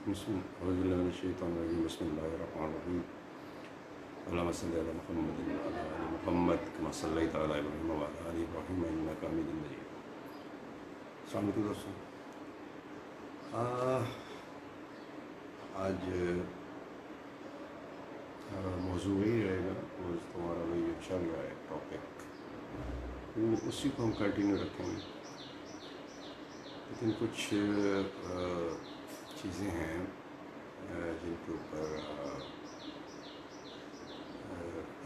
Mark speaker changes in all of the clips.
Speaker 1: बिस्मिल्लाहिर्रहमानिर्रहीम अल्लाहुम्मा सल्लि अला मुहम्मदिन व अला आलि मुहम्मद कमा सल्लैता अला इब्राहीम व अला आलि इब्राहीम इन्नका हमीदुम मजीद। अस्सलाम वालेकुम दोस्तों। आज मौजू वही रहेगा और तुम्हारा वही जो चल रहा है टॉपिक, वो उसी को हम कंटिन्यू रखेंगे। लेकिन कुछ चीज़ें हैं जिनके ऊपर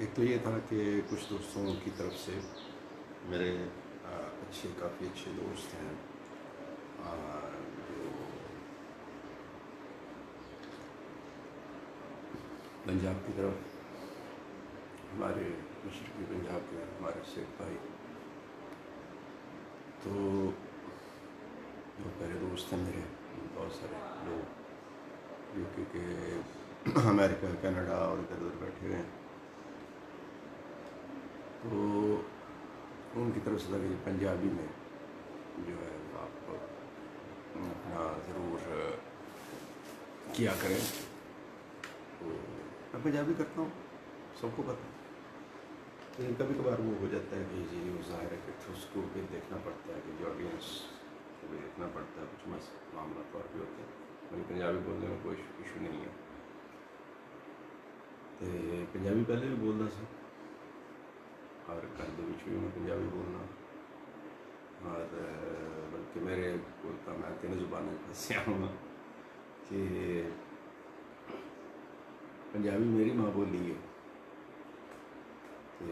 Speaker 1: एक तो ये था कि कुछ दोस्तों की तरफ से मेरे काफ़ी अच्छे दोस्त हैं जो पंजाब की तरफ, हमारे मशरक़ी पंजाब के हमारे शेख भाई, तो जो पहले दोस्त हैं मेरे, बहुत सारे लोग यूके के, अमेरिका, कनाडा और इधर उधर बैठे हुए हैं, तो उनकी तरफ से लगे पंजाबी में जो है आप अपना ज़रूर किया करें। तो मैं पंजाबी करता हूँ, सबको पता है, लेकिन कभी कभार वो हो जाता है कि जी वो ज़ाहिर है कि उसको भी देखना पड़ता है कि जो ऑडियंस को भी देखना पड़ता है, कुछ मामला तौर भी होते हैं। मेरी पंजाबी बोलने में कोई इशू नहीं है, तो पंजाबी पहले भी बोलना था और घर के भी मैं पंजाबी बोलना, और बल्कि मेरे बोलता मैं 3 ज़ुबानें फंसे हूँ कि पंजाबी मेरी माँ बोली है, तो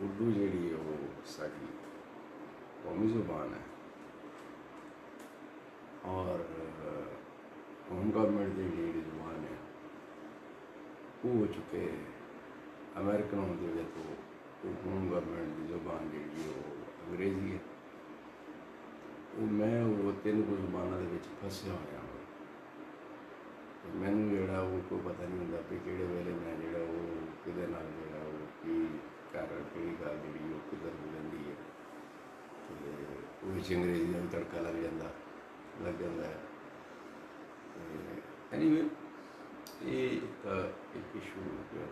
Speaker 1: उर्दू जी वो साड़ी कौमी ज़ुबान है, और होम गवर्नमेंट की जी ज़ुबान है वो हो चुके अमेरिकन होती है, तो होम गवर्नमेंट की ज़ुबान जी वो अंग्रेज़ी है। वो मैं वो 3 ज़ुबानों के फंसिया होया, मैनू जोड़ा वो कोई पता नहीं होंगे भी कि वेले मैं जोड़ा वो कि कर कई गल जी वो किधर हो जाती है, तो वो अंग्रेज़ी का भी तड़का लग जाता है। एनीवे ये एक इशू जो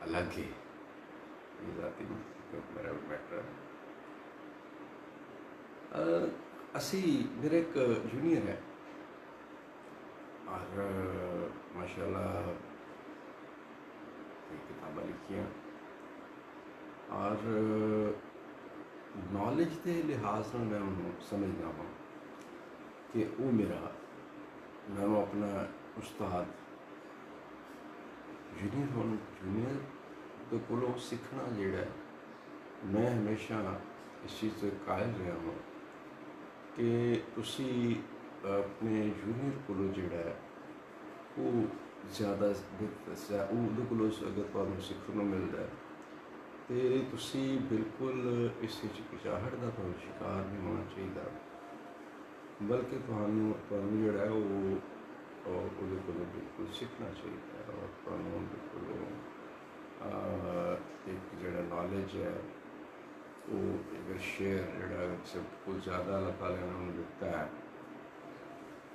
Speaker 1: अलग है, ये जाती मेरा मैटर है। असी मेरा एक जूनियर है और माशाल्लाह किताबा लिखियाँ और नॉलेज के लिहाज में मैं उन्होंने समझना वा कि वो मेरा मैं अपना उस्ताद जूनियर के कोलों सीखना जोड़ा है। मैं हमेशा इस चीज़ से कायल रहा हूँ कि तुसी अपने जूनियर कोलों जोड़ा है वो ज़्यादा उहदे कोलों अगर तुहानूं सीखने मिलता है तो तुसी बिल्कुल इस हिचकिचाहट का तुहानूं शिकार नहीं होना चाहिए, बल्कि तुहानूं जोड़ा है वो उहदे कोलों बिल्कुल सीखना चाहिए और तुहानूं उहदे कोलों एक जोड़ा नॉलेज है वो अगर शेयर जोड़ा सब कुछ ज़्यादा अल्लाह ताला ने उन्हें दिता है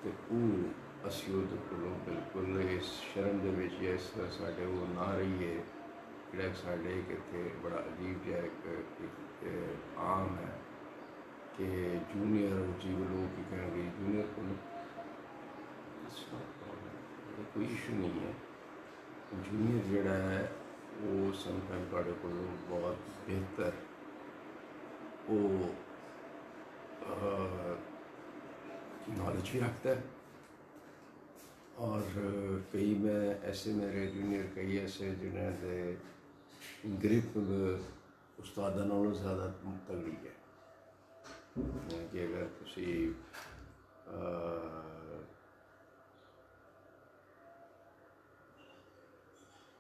Speaker 1: तो वो असी उहदे कोलों बिल्कुल इस शर्म दे विच या इस साडे वो ना रहीए जोड़ा साडे एक इत्थे बड़ा अजीब जिहा एक आम है कि जूनियर जी लोग की कहेंगे जूनियर को कोई इशू नहीं है। जूनियर जोड़ा है वो समटाइम तुहाडे कोलों बहुत बेहतर वो नॉलेज भी रखता है, और कई मैं ऐसे मेरे जूनियर कई ऐसे जिन्होंने ग्रिप उस्तादा नालों ज़्यादा तगड़ी है कि अगर तुसी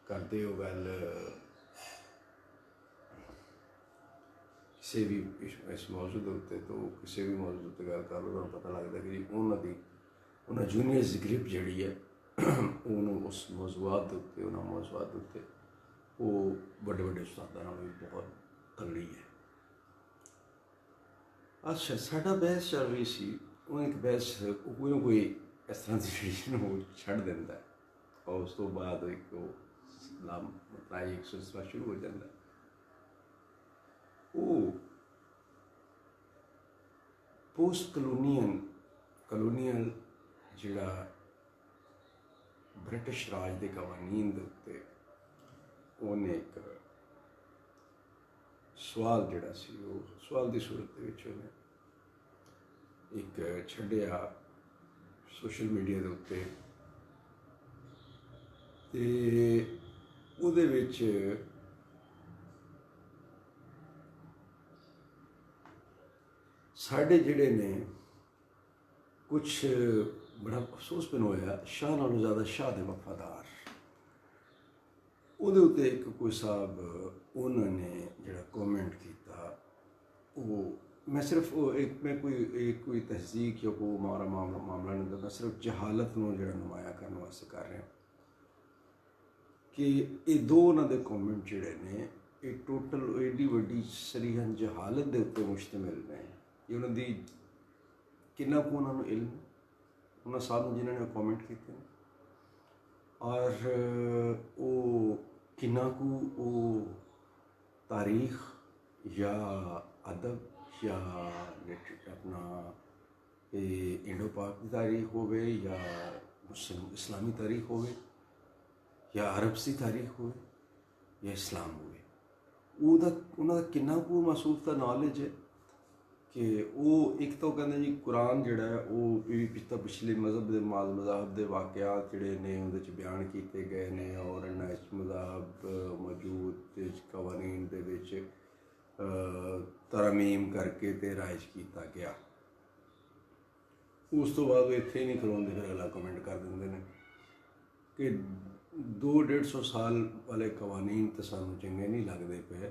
Speaker 1: करते हो गल किसी भी इस मौजू के उत्ते, तो किसी भी मौजू पर गल कर लो तो पता लगता कि उन्होंने जूनियर्स ग्रिप जी है उस मौजूआत उत्ते उन्होंने मौजूआत उत्ते वो बड़े बड़े उस्तादां नालों भी बहुत तगड़ी है। अच्छा साडा बहस चल रही सी, वो एक बहस कोई इस तरह की चीज़ वो छड़ देता है और उस तो बाद एक वो इस्लाम अपनाई एक सिलसिला शुरू हो जाता है। वो पोस्ट कलोनीअल जिहड़ा ब्रिटिश राज के कवानीन के उत्ते उन्हें एक सवाल जिहड़ा सी वो सवाल की सूरत दे विच उन्हें एक छड्डिया सोशल मीडिया के उत्ते ते उहदे विच साढ़े जिहड़े ने कुछ बड़ा अफसोस मैनूं होया शाह नालों ज़्यादा शाह दे वफादार उहदे उत्ते एक कोई साहब उन्होंने जिहड़ा कॉमेंट किया वो मैं सिर्फ मैं कोई तहजीक या कोई मामला नहीं करता, सिर्फ जहालत नूं जिहड़ा नुमाया करने वास्ते कर रहा कि ये दो उन्होंने कॉमेंट जिहड़े ने ये टोटल एडी वड्डी सरीहन जहालत के उत्ते मुश्तमिल ने। ये उन्होंने किन्ना को उन्होंने इल्म उन्होंने साहब जिन्होंने कॉमेंट किए और वो किन्ना को वो तारीख या अदब या अपना इंडो पाक की तारीख हो या इस्लामी तारीख हो या अरब सी तारीख हो या इस्लाम हो उन्होंने किन्ना को महसूस का नॉलेज है कि वो एक तो कहते जी कुरान जिहड़ा है वो पिछता पिछले मज़हब के वाक़यात जिहड़े ने उहदे बयान किए गए ने और मज़हब मौजूद कवानीन दे विच तरमीम करके ते राइज किया गया। उस तो बाद वो इत्थे ही नहीं खलोंदे, फिर अगला कमेंट कर देंगे ने कि 200-150 साल वाले कवानीन तो सानू चंगे नहीं लगते पे,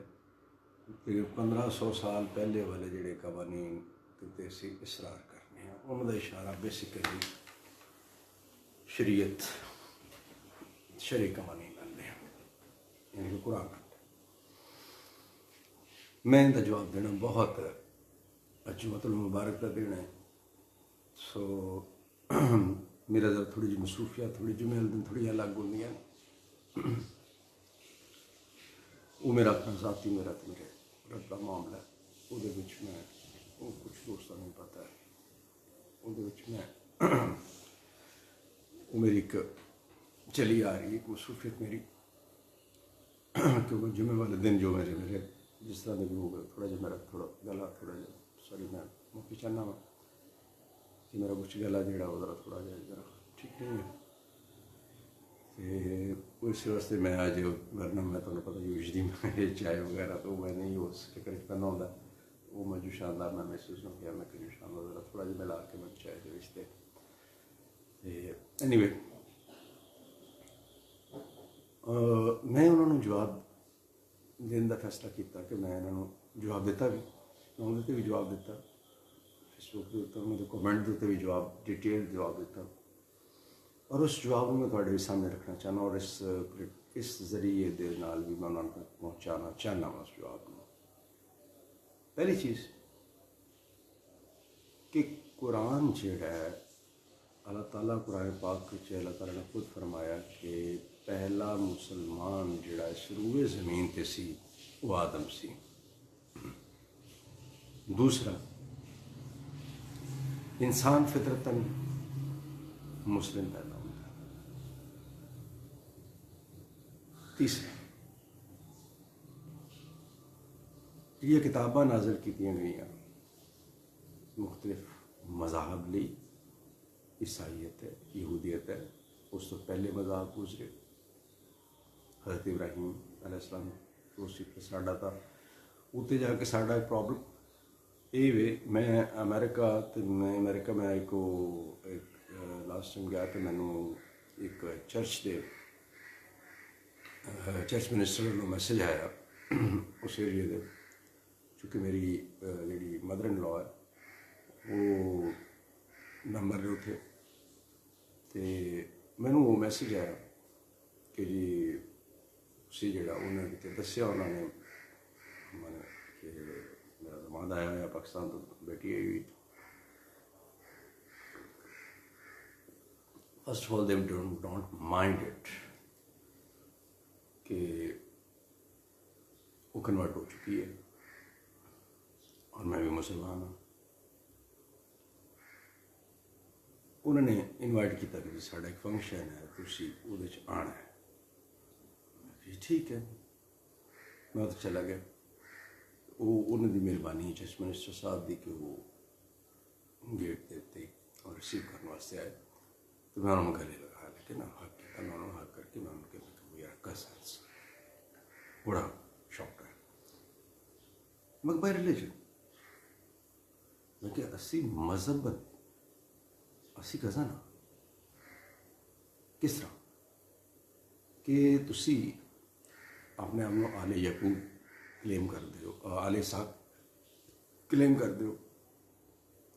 Speaker 1: कि 1500 साल पहले वाले जिहड़े कवानीन ते असीं इसरार करने हैं उन्होंने इशारा बेसिकली शरीयत शरी कवानीन आते हैं यानी कि कुरान। मैं इनका जवाब देना बहुत जुम्मतुल मुबारक का दिन है, सो मेरा जरा थोड़ी जी मसरूफियात थोड़ी जुमे वाले दिन थोड़ी अलग होंदियां वो मेरा अपना जाती मेरा तो मेरे रब का मामला है उहदे विच मैं वो कुछ दोस्तों नहीं पता है उहदे विच मैं वो मेरी एक चली आ रही एक मसरूफियत मेरी क्योंकि जुमे वाले दिन जो मेरे जिस तरह भी होगा थोड़ा जहा मेरा थोड़ा गला थोड़ा जहा सॉरी मैं माफी चाहना वा कि मेरा कुछ गला जोड़ा वो थोड़ा जरा ठीक नहीं है तो इस वास्ते मैं अज वरना मैं तुम्हें पता यूजली मैं चाय वगैरह तो मैं नहीं उस चक्कर करना होंगे वो मैं जो शानदार मैं महसूस नहीं किया मैं कि शानदार जरा थोड़ा जहा मिला के मैं चाय के रिश्ते एनीवे मैं उन्होंने जवाब देने का फैसला किया कि मैं इन्हों जवाब दिता भी मैं उन्होंने भी जवाब दिता फेसबुक के उत्ते उन्होंने कॉमेंट के उत्ते भी जवाब डिटेल जवाब दिता और उस जवाब को मैं थोड़े सामने रखना चाहना और इस जरिए दे नाल भी मैं उन्होंने तक पहुँचाना चाहना वा उस जवाब को। पहली चीज़ कि कुरान जिहड़ा है अल्लाह ताला कुरान पाक अल्लाह ताला ने खुद फरमाया कि पहला मुसलमान जिहड़ा शुरूए ज़मीन ते सी वो आदम सी। दूसरा इंसान फितरतन मुस्लिम पैदा होता है। तीसरा ये किताबां नाज़िल कीतियां गई मुख्तलिफ मज़ाहब लई, ईसाईयत है यहूदियत है उस तो पहले मज़ाहब गुजरे हज़रत इब्राहीम अलैहिस्सलाम तो साडा था उत्ते जाके साडा प्रॉब्लम ये वे मैं अमेरिका में एक लास्ट टाइम गया तो मैनू एक चर्च मिनिस्टर वालों मैसेज आया उस एरिए दे चूँकि मेरी जी मदर इन लॉ है वो नंबर ने उत्थे तो मैनू वो मैसेज आया कि जी उसी जोड़ा उन्होंने दसिया उन्होंने मैंने कि मेरा दमाद आया हुआ पाकिस्तान तो बेटी आई हुई first of all they don't mind it कि वो कन्वर्ट हो चुकी है और मैं भी मुसलमान हाँ। उन्होंने इनवाइट किया कि साढ़ा एक फंक्शन है तुसी उहदे च आना है। मैं कहा, ठीक है। मैं तो चला गया। वो उन्होंने मेहरबानी चीफ मिनिस्टर साहब की कि वो गेट के उत्ते और रिसीव करने वास्ते आए तो मैं उन्होंने गले लगाया, लेकिन हक किया। मैं उन्होंने हक करके मैं उनके वी आर कजन्स। बड़ा शौक है। मैं बाय रिलीजन मैं क्या असी मजहब असी कज़न हाँ किस तरह कि तुसी अपने आप को आले यकूब क्लेम करते हो, आले साहब क्लेम करते हो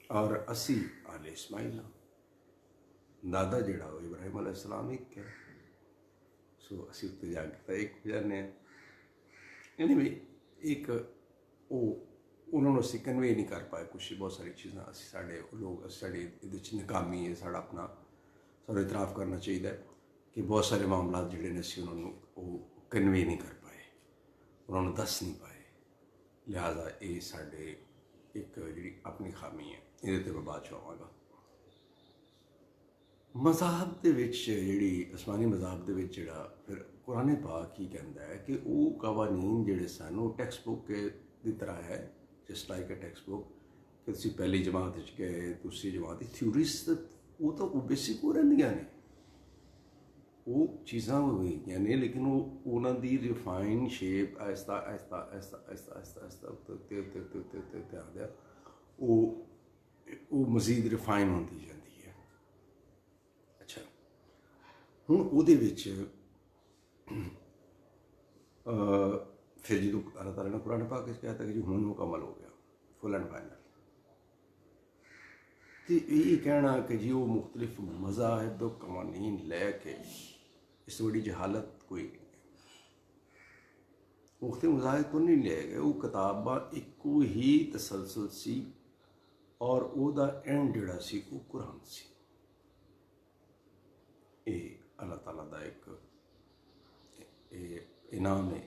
Speaker 1: और असी आले इस्माइल हाँ। दादा जड़ा वो इब्राहिम अलैहिस्सलाम एक है। सो असी उत्ते जाके एक हो जाने यानी भी एक वो उन्होंने असी कन्वे नहीं कर पाए कुछ बहुत सारी चीज़ा असी साढ़े लोग साढ़े ये नाकामी है साढ़ा अपना सारा इतराफ़ करना चाहिए कि बहुत सारे मामला जोड़े ने असी उन्होंने वो कन्वे नहीं कर पाए, उन्होंने दस नहीं पाए। लिहाजा ये साढ़े एक जी अपनी खामी है। ये तो मैं बाद च आवांगा। मज़हब दे विच जिहड़ी आसमानी मज़हब दे विच जिहड़ा फिर कुरान पाक ही कहता है कि वो कवानीन जिहड़े सन वो टैक्सट बुक की तरह है, जस्ट लाइक अ टैक्सट बुक कि तुसीं पहली जमात गए दूसरी जमात थ्योरीज वो तो बेसिक हो रहिंदियां ने, वो चीज़ां होईयां ने, लेकिन वो उन्हां दी रिफाइन शेप आहिस्ता आहिस्ता आहिस्ता आहिस्ता आहिस्ता आहिस्ता उत्ते उत्ते उत्ते उत्ते उत्ते उत्ते आंदे वो मज़ीद रिफाइन होंदी जांदी है। अच्छा हुण उहदे विच फिर जो अल्लाह ताला ने कुरान पाक कहता कि जी हुण मुकम्मल हो गया फुल एंड फाइनल। तो यही कहना कि जी वो मुख्तलिफ मज़ाहिब तो कवानीन लैके इस बड़ी जहालत कोई नहीं है। मुख्तलिफ मज़ाहिब तो नहीं ले गए, वो किताबां एको ही तसलसल सी और उहदा एंड जिहड़ा सी वो कुरान सी। ये अल्लाह ताला दा एक इनाम है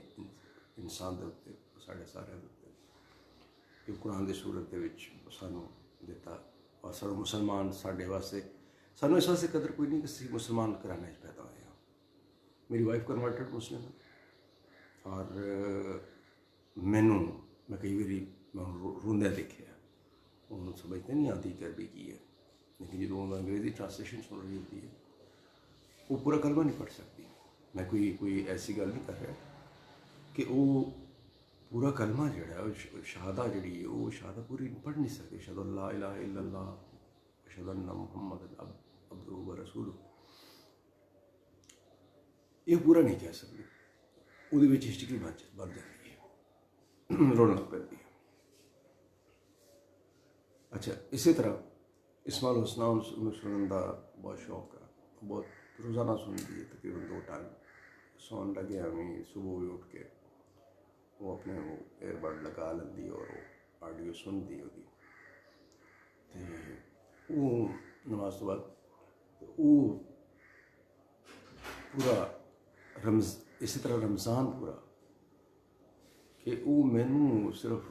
Speaker 1: इंसान के उत्ते साढ़े सारे उत्ते कि कुरान की सूरत के सानू दिता और सानू मुसलमान साढ़े वास्ते सानू इस वास्ते कदर कोई नहीं कि मुसलमान घराने पैदा होए हैं। मेरी वाइफ कन्वर्टेड मुस्लिम है और मैनू मैं कई बारी रोंदे देखे उन्होंने समझ तो नहीं आती कि अरबी की है, लेकिन जो अंग्रेज़ी ट्रांसलेशन सुन रही होती है वो पूरा कलमा नहीं पढ़ सकती। मैं कोई ऐसी गल नहीं कर रहा कि वो पूरा कलमा जो शहादा जी है वो शहादा पूरी पढ़ नहीं सकती। अशहदु अल्ला इलाहा इल्लल्लाह अशहदु अन्ना मुहम्मदन अब्दुहु व रसूलुहु ये पूरा नहीं कह सकती। वो हिस्ट्री बन जाती है, रोन लग पैती है। अच्छा इसी तरह इस्माइल हुसैन सुनने का बहुत शौक है, बहुत रोज़ाना सुनती है तकरीबन 2 टाइम सौन लगे हमें सुबह भी उठ के वो अपने वो एयरबड लगा लेंदी और वो ऑडियो सुनती होगी। तो वो नमाज तो बाद वो पूरा इसी तरह रमज़ान पूरा कि वो मैनू सिर्फ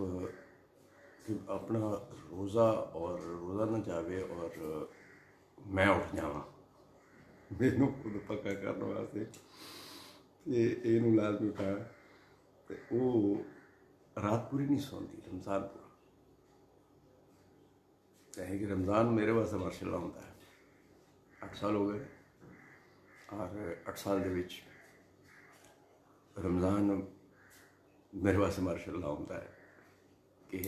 Speaker 1: कि अपना रोज़ा और रोज़ा ना जावे और मैं उठ जावा मैनू खुद पक्का करने वास्ते ये लाजमी उठाया। तो वो रात पूरी नहीं सोती रमज़ान पूरा। चाहे कि रमज़ान मेरे वास्ते माशाअल्लाह होता है। 8 साल हो गए और 8 साल के विच रमज़ान मेरे वास्ते माशाअल्लाह होता है कि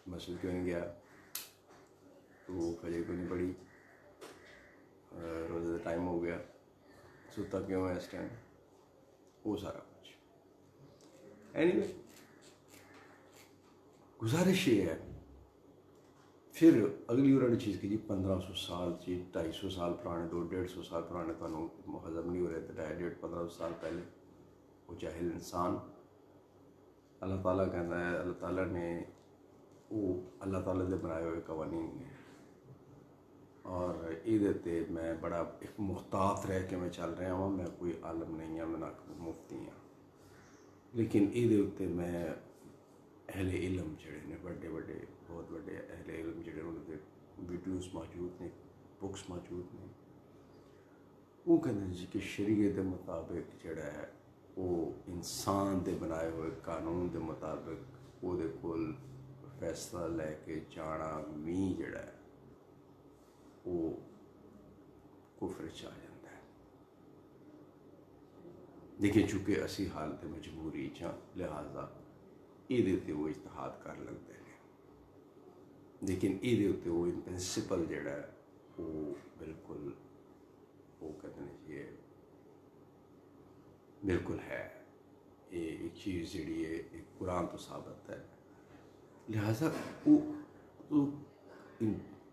Speaker 1: मस्जिद क्यों नहीं गया, तो फजर क्यों नहीं पढ़ी, रोज़े का टाइम हो गया, सुता क्यों है इस टाइम, वो सारा कुछ। एनीवे गुजारिश ये है फिर अगली उन्होंने चीज़ की जी 1500 साल जी 250 साल पुराने 250 साल पुराने तो हजम नहीं हो रहे थे 1500 साल पहले वो जाहिल इंसान अल्लाह ताला कहता है अल्लाह ताला ने वो अल्लाह ताला के बनाए हुए कवानीन ने और ये ते मैं बड़ा एक मुहतात रह के मैं चल रहा हाँ। मैं कोई आलम नहीं हाँ, मैं ना मुफ्ती हाँ, लेकिन ये उत्ते मैं अहले इलम जड़े ने बड़े बड़े बहुत बड़े अहले इलम जड़े उन्होंने वीडियोज़ मौजूद ने, बुक्स मौजूद ने। वो कहते जी कि शरीयत के मुताबिक जड़ा है वो इंसान के बनाए हुए कानून के मुताबिक वो कोल फैसला लैके जाना मी जड़ा है वो कुफर च आ जाता है। देखिए चूँकि असी हालत मजबूरी च लिहाजा ये वो इजतहाद कर लगते हैं, लेकिन ये वो इन प्रिंसिपल जड़ा है वो बिल्कुल वो कहते हैं जी बिल्कुल है। ये एक चीज़ जी है एक कुरान तो साबित है। लिहाजा वो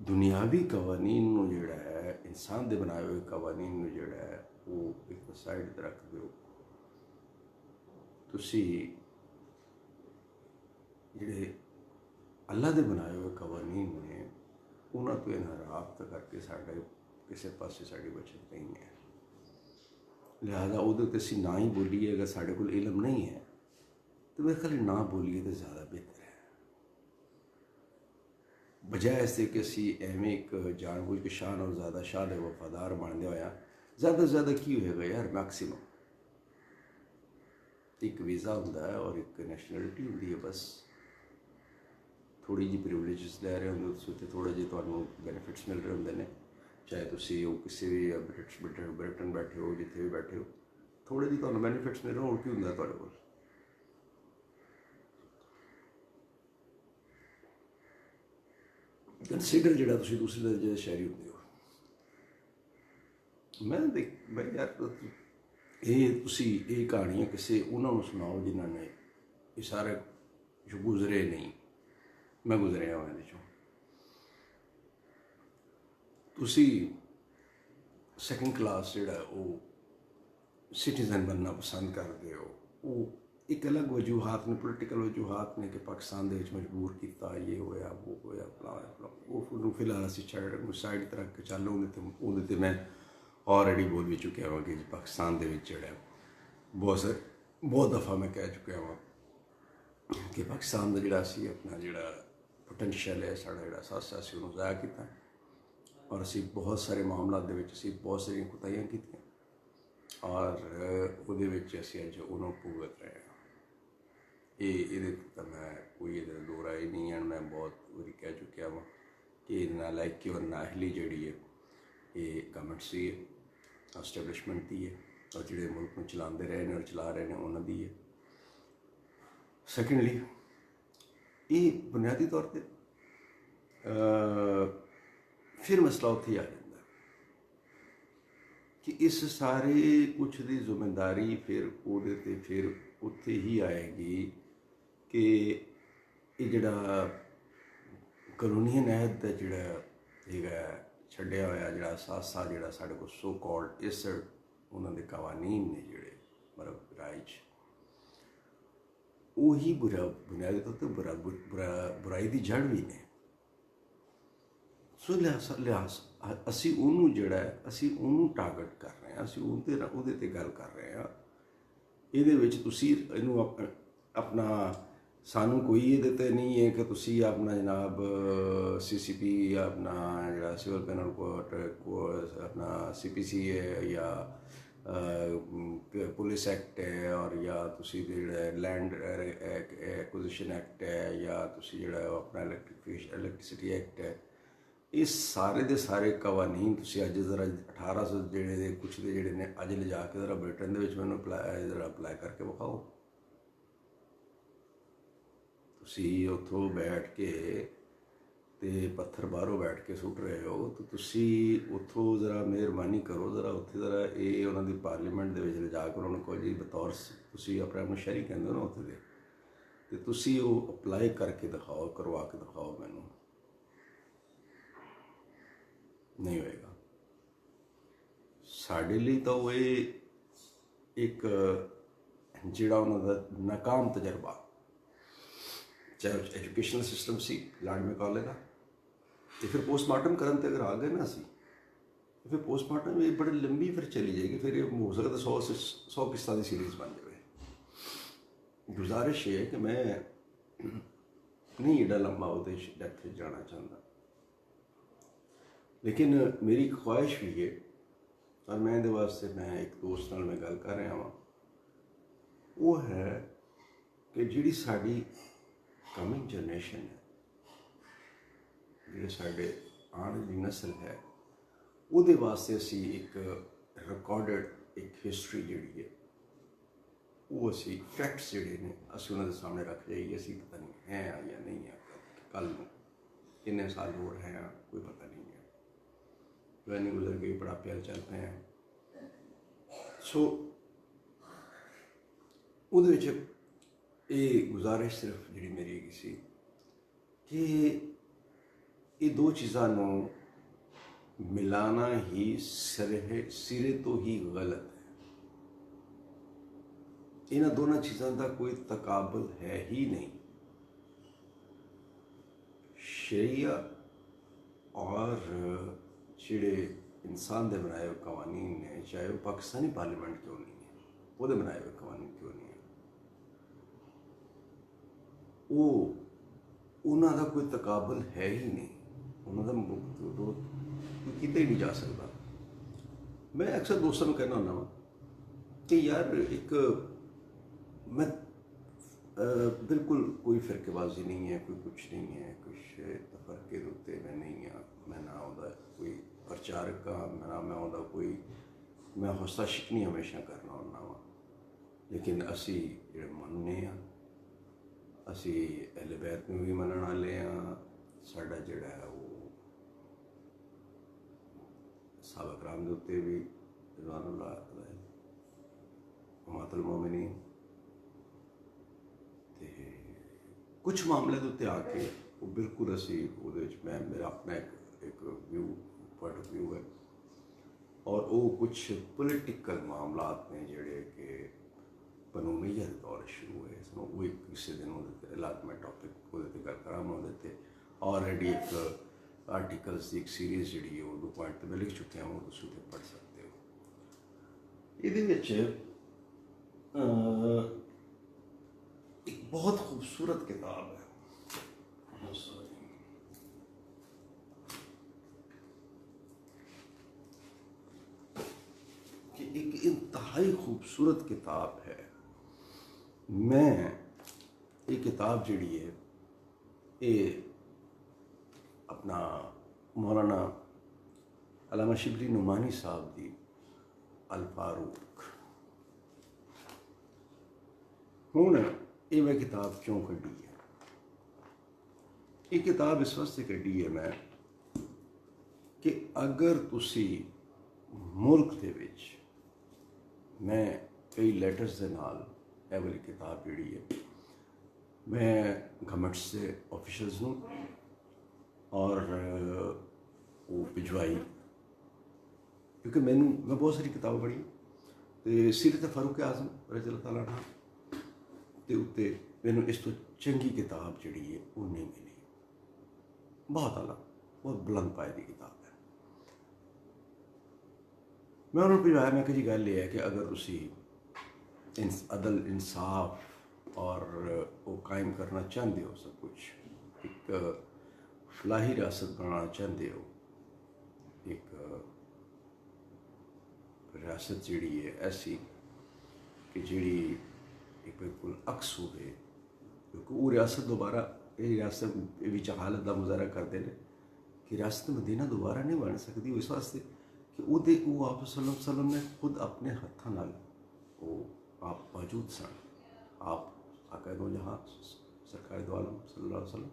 Speaker 1: दुनियावी कवानीन जोड़ा है इंसान के बनाए हुए कवानीन जोड़ा है वो एक साइड रख दो। तुसी जिहड़े अल्लाह के बनाए हुए कवानीन ने उन्होंने तो इनहराफ करके साढ़े किसी पासे साड़ी बचत नहीं है। लिहाजा वो असी ना ही बोलीए। अगर साढ़े को इलम नहीं है तो मेरे ख्याल ना बोलीए तो ज़्यादा बेहतर है, बजाय ऐसे कि असी एवें एक जानबूझ के शान और ज़्यादा शान वफादार बनते होया ज़्यादा से ज़्यादा की होएगा यार मैक्सिमम एक वीज़ा होंदा है और एक नैशनैलिटी होंदी है। बस थोड़ी जी प्रिविलेजिस लै रहे होंगे उससे थोड़े जे तुहानू बेनीफिट्स मिल रहे होंगे ने, चाहे तुसी किसी भी ब्रिटन बैठे हो जिथे भी बैठे हो थोड़े जी तुहानू बेनीफिट्स मिल रहे हो। और की होंदा तुहाडे कोल कंसीडर जिहड़ा तुसी दूसरे दर्जे दे शहरी होंदे हो। मैं यार ये तुसी ये कहानियाँ किसी उन्होंने सुनाओ जिन्होंने ये सारे जो गुजरे नहीं, मैं गुजरिया हूँ ये तुसी सैकेंड क्लास जोड़ा वो सिटीजन बनना पसंद करते हो। वो एक अलग वजूहत ने पोलिटिकल वजूहत ने कि पाकिस्तान दे विच मजबूर किया ये होया वो होया फलाना वो फिलहाल असी साइड तरह के चल उहदे मैं ऑलरेडी बोल भी चुकिया वा कि पाकिस्तान दे विच जिहड़ा बहुत दफ़ा मैं कह चुकिया वा कि पाकिस्तान का जिहड़ा असी अपना जिहड़ा पोटेंशियल है साढ़ा जिहड़ा सासा असी उहनूं ज़ाया किया और असी बहुत सारे मामलों के असी बहुत सारिया कुताहियां कीतियां और उहदे विच असी अज उन्होंने भुगत रहे हैं। ये तो मैं कोई ये दो राय नहीं है। मैं बहुत बारी कह चुकिया वा कि नालायकी और नाअहली जिहड़ी है ये गवर्नमेंट सी है एस्टैबलिशमेंट की है और जिहड़े मुल्क में चलाते रहे हैं और चला रहे हैं उन्होंने दी है। सैकेंडली ये बुनियादी तौर पर फिर मसला उत्थे आ जाता कि इस सारे कुछ की जिम्मेदारी फिर उहदे ते फिर उत्थे ही आएगी कि ये जिहड़ा कलोनीअल अहद का जिहड़ा हैगा छड्डिया होया जिहड़ा सासा जिहड़ा साढ़े को सो कॉल्ड इस उन्होंने कवानीन ने जिहड़े मतलब राइज उही बुनियादी तौर पर बुराई की जड़ भी ने। सो लिहाज असी उन्होंने जिहड़ा है असी उन्होंने टारगेट कर रहे हैं, असी उहदे ते गल कर रहे हैं। ये तुसी इनू अपना सानू कोई ये नहीं है कि तुसी अपना जनाब CCP अपना जिहड़ा सिविल पैनल कोर्ट अपना CPC है या पुलिस एक्ट है और या तुसी जिहड़ा लैंड एक्विजिशन एक्ट है या तुसी जिहड़ा अपना इलैक्ट्रिसिटी एक्ट है। ये सारे दे सारे कवानीन तुसी अज जरा 1800 जिहड़े कुछ दे जिहड़े ने अज ले जाके जरा ब्रिटेन दे विच मैनूं अप्लाई करके विखाओ। तुसी उत्थों बैठ के ते पत्थर बाहरों बैठ के सुट रहे हो तो तुसी उत्थों जरा मेहरबानी करो जरा उत्थे जरा ये उन्हां दी पार्लीमेंट दे विच ले जाके उन्होंने कहो जी बतौर तुसी अपने आप नूं शहरी कहंदे हो ना उत्थे दे ते तुसी वो अप्लाई करके दिखाओ करवा के दिखाओ। मैनूं नहीं होएगा साढ़े लिए तो वो एक जिहड़ा उन्हां दा नाकाम तजर्बा चाहे एजुकेशनल सिस्टम सी लॉर्ड मैकाले का तो फिर पोस्टमार्टम करन ते अगर आ गए ना असी फिर पोस्टमार्टम ये बड़ी लंबी फिर चली जाएगी, फिर ये हो सकता 100 किस्तां की सीरीज़ बन जाए। गुजारिश ये है कि मैं नहीं एडा लंबा वो डेप्थ जाना चाहता, लेकिन मेरी ख्वाहिश भी है और मैं ये वास्ते मैं एक दोस्त नाल मैं गल कर रहा हाँ, वो है कि जिहड़ी साडी कमिंग जनरेशन है, जिहड़े साडे आने वाली नस्ल है, ਉਹਦੇ वास्ते असी एक रिकॉर्डिड एक हिस्टरी जिहड़ी है वो असी फैक्ट्स जिहड़े ने असी उन्हां दे सामने रख जाइए। असी पता नहीं है या नहीं है, कल किन्ने साल होर है कोई पता नहीं है, जवानी गुजर गई, बुढ़ापे वाल चल पे हैं। सो ਉਹਦੇ ਵਿੱਚ ਇਹ ਗੁਜ਼ਾਰਿਸ਼ सिर्फ ਜਿਹੜੀ मेरी ਹੈਗੀ ਸੀ कि ये दो चीज़ों को मिलाना ही सिरे तो ही गलत है। इन दोनों चीज़ों का कोई तकाबल है ही नहीं। शरिया और जिहड़े इंसान के बनाए हुए कवानीन ने, चाहे वो पाकिस्तानी पार्लीमेंट क्यों नहीं है, वो बनाए हुए कवानीन क्यों नहीं है, वो उन्हों का कोई तकाबल है ही नहीं, उन्होंने विरोध किते ही नहीं जा सकता। मैं अक्सर दोस्तों को कहना होना कि यार एक मैं बिल्कुल कोई फिरकेबाजी नहीं है, कोई कुछ नहीं है, कुछ तफरके उत्ते मैं नहीं हाँ, मैं ना उहदा कोई प्रचारक हाँ, ना मैं उहदा कोई, मैं हौसला शिकनी हमेशा करना होना वा। लेकिन असी जिहड़े मनने हाँ, असी अहले बैत में भी मनण वाले हाँ, साडा जिहड़ा है वो साहबा कराम के उत्ते भी मातल मोमिनीन ते कुछ मामले के उत्ते आके वो बिल्कुल असी मैं मेरा अपना एक व्यू पॉइंट ऑफ व्यू है, और वो कुछ पोलिटिकल मामलात ने जिहड़े कि कानूनीयत दौर शुरू हुए वो एक किसी दिन मैं टॉपिक वो गल करा, मैं वो ऑलरेडी एक आर्टिकल्स की एक सीरीज़ जी है वो 2 पॉइंट तो मैं लिख चुके हैं, वो तुम पढ़ सकते हो। ये एक बहुत खूबसूरत किताब है, कि एक इंतहाई खूबसूरत किताब है। मैं ये किताब जी है ये अपना मौलाना अल्लामा शिबली नुमानी साहब की अल फारूक, हूँ ये मैं किताब क्यों कढ़ी है, ये किताब इस वास्ते कढ़ी है मैं कि अगर तुसी मुल्क दे विच, मैं कई लैटर्स के नाल ए वाली किताब जी है मैं गवर्नमेंट से ऑफिशल्स नूं और वो भिजवाई, क्योंकि मैं बहुत सारी किताबें पढ़ी तो सीरत फारूक आज़म रज़ी अल्लाह तआला अन्हु के उत्ते मैनू इस तो चंगी किताब जी है वो नहीं मिली। बहुत आला बहुत बुलंद पाए की किताब है। मैं उन्होंने भिजवाया, मैं जी गल ये है कि अगर तुसी अदल इंसाफ और वो कायम करना चाहते हो, सब कुछ एक फलाही रियासत बनाना चाहते हो, एक रियासत जी है ऐसी कि जी एक बिल्कुल अक्स हो, क्योंकि वो रियासत दोबारा ये रियासत विच हालत का मुजाहरा करते हैं कि रियासत मदीना दोबारा नहीं बन सकती, इस वास्ते कि वो आप सल्लल्लाहु अलैहि वसल्लम ने खुद अपने हत्थों नाल वो आप मौजूद सन, आप आका दो जहाँ सरकार दो आलम सल्लल्लाहु अलैहि वसल्लम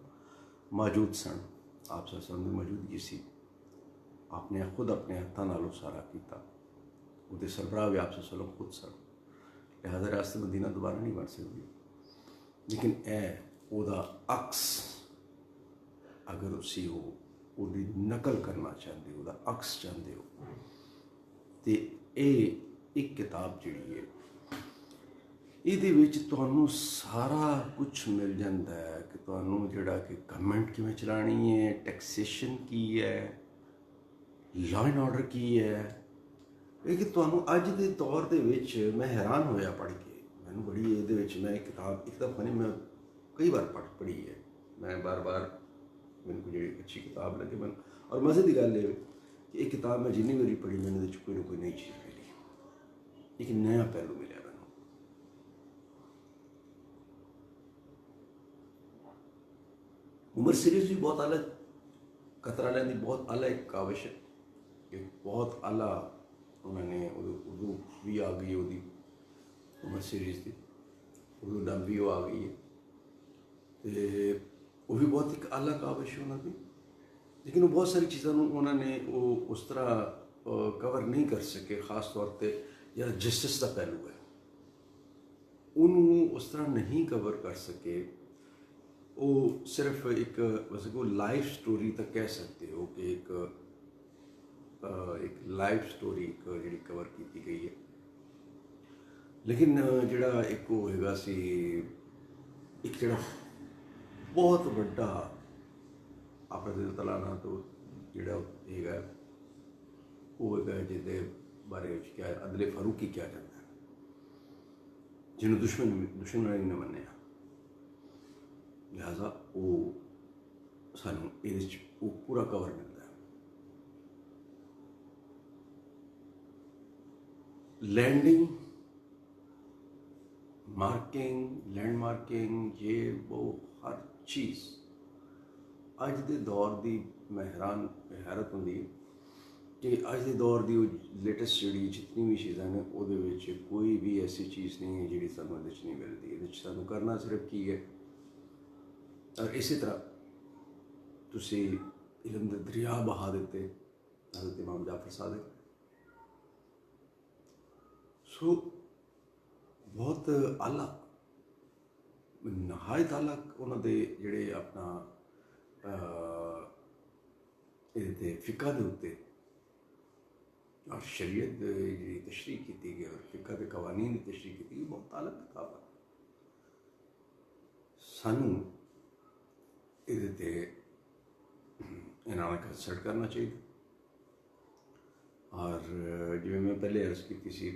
Speaker 1: मौजूद सन, आप सल्लल्लाहु की मौजूदगी सी, आपने खुद अपने हत्थों नालों सारा किया, वो सरबराह भी आप सल्लल्लाहु खुद सन, लिहाजा रियासत मदीना दोबारा नहीं बन सकती। लेकिन ओदा अक्स अगर उसी हो ਉਹਦੀ नकल करना चाहते हो, अक्स चाहते हो, तो ये एक किताब जी है, ये सारा कुछ मिल जाता है कि तुहानू जिहड़ा कि गवर्नमेंट किवें चलानी है, टैक्सेशन की है, ਲਾ ਐਂਡ ਆਰਡਰ ਕੀ ਹੈ। ਇਹ ਕਿ ਤੁਹਾਨੂੰ ਅੱਜ ਦੇ ਦੌਰ ਦੇ ਵਿੱਚ ਮੈਂ ਹੈਰਾਨ ਹੋਇਆ ਪੜ੍ਹ ਕੇ। ਮੈਨੂੰ ਬੜੀ ਇਹਦੇ ਵਿੱਚ ਮੈਂ ਇੱਕ ਦਫਾ ਨਹੀਂ, ਮੈਂ ਕਈ ਵਾਰ ਪੜ੍ਹੀ ਹੈ। ਮੈਂ ਬਾਰ ਮੈਨੂੰ ਕੋਈ ਜਿਹੜੀ ਅੱਛੀ ਕਿਤਾਬ ਲੱਗੇ ਮੈਨੂੰ, ਔਰ ਮਜ਼ੇ ਦੀ ਗੱਲ ਇਹ ਕਿ ਇਹ ਕਿਤਾਬ ਮੈਂ ਜਿੰਨੀ ਵਾਰੀ ਪੜ੍ਹੀ ਮੈਨੂੰ ਇਹਦੇ ਵਿੱਚ ਕੋਈ ਨਾ ਕੋਈ ਨਈ ਚੀਜ਼ ਮਿਲੀ, ਇੱਕ ਨया ਪਹਿਲੂ ਮਿਲਿਆ ਮੈਨੂੰ। ਉਮਰ सीरीज़ भी बहुत आला, कतरालियां दी बहुत आला एक काविश है, एक बहुत आला उन्होंने उर्दू भी आ गई है, उमर सीरीज़ की उर्दू डब भी आ गई है, तो वो भी बहुत एक आला काविश है उन्होंने। लेकिन वो बहुत सारी चीज़ों उन्होंने वो उस तरह कवर नहीं कर सके, खास तौर पर या जस्टिस का पहलू है उन्होंने उस तरह नहीं कवर कर सके। वो सिर्फ एक वैसे को लाइफ स्टोरी तक कह सकते हो कि एक लाइफ स्टोरी जी कवर की गई है। लेकिन जोड़ा एक वो हैगा सी एक जोड़ा बहुत बड़ा अपने दिल तलाना तो जोड़ा हैगा वो हैगा जिसके बारे क्या अदले फारूकी क्या जाता है, जिन्होंने दुश्मन ने मन्या, लिहाजा वो सानू ये पूरा कवर मिलता है। लैंडिंग मार्किंग, लैंड मार्किंग, ये वो हर चीज़ अज के दौर की मैं हैरत होंगी कि अज के दौर की लेटेस्ट जी जितनी भी चीज़ां ने वो कोई भी ऐसी चीज़ नहीं है जी सानू नहीं मिलती। ये सानू करना सिर्फ की है, और इसी तरह तुसी इलम दे दरिया बहा देते हज़रत इमाम जाफर सादिक। सो बहुत आला नहायत आला उन्होंने जोड़े अपना ये फिका के उत्ते और शरीयत जी तशरीह की गई और फिका के कवानीन की तशरीह की गई, बहुत आला किताब है। सानू ये इन्होंने कंसल्ट करना चाहिए। और जिमें मैं पहले अर्ज की सी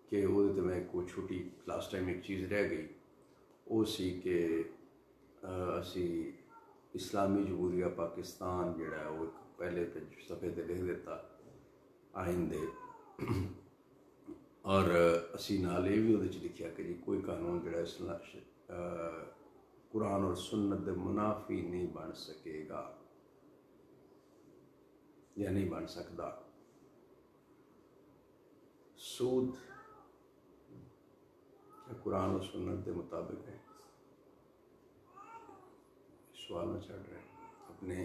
Speaker 1: कि वो मैं कोई छोटी लास्ट टाइम एक चीज़ रह गई, वो सी कि असी इस्लामी जमहूरिया पाकिस्तान जोड़ा है वो पहले सफ़े पर लिख देता आइंदे, और असी नाल ये भी वो लिखा कि जी कोई कानून जोड़ा कुरान और सुन्नत के मुनाफी नहीं बन सकेगा या नहीं बन सकता। सूद कुरान और सुन्नत के मुताबिक है, सवाल में चढ़ रहे अपने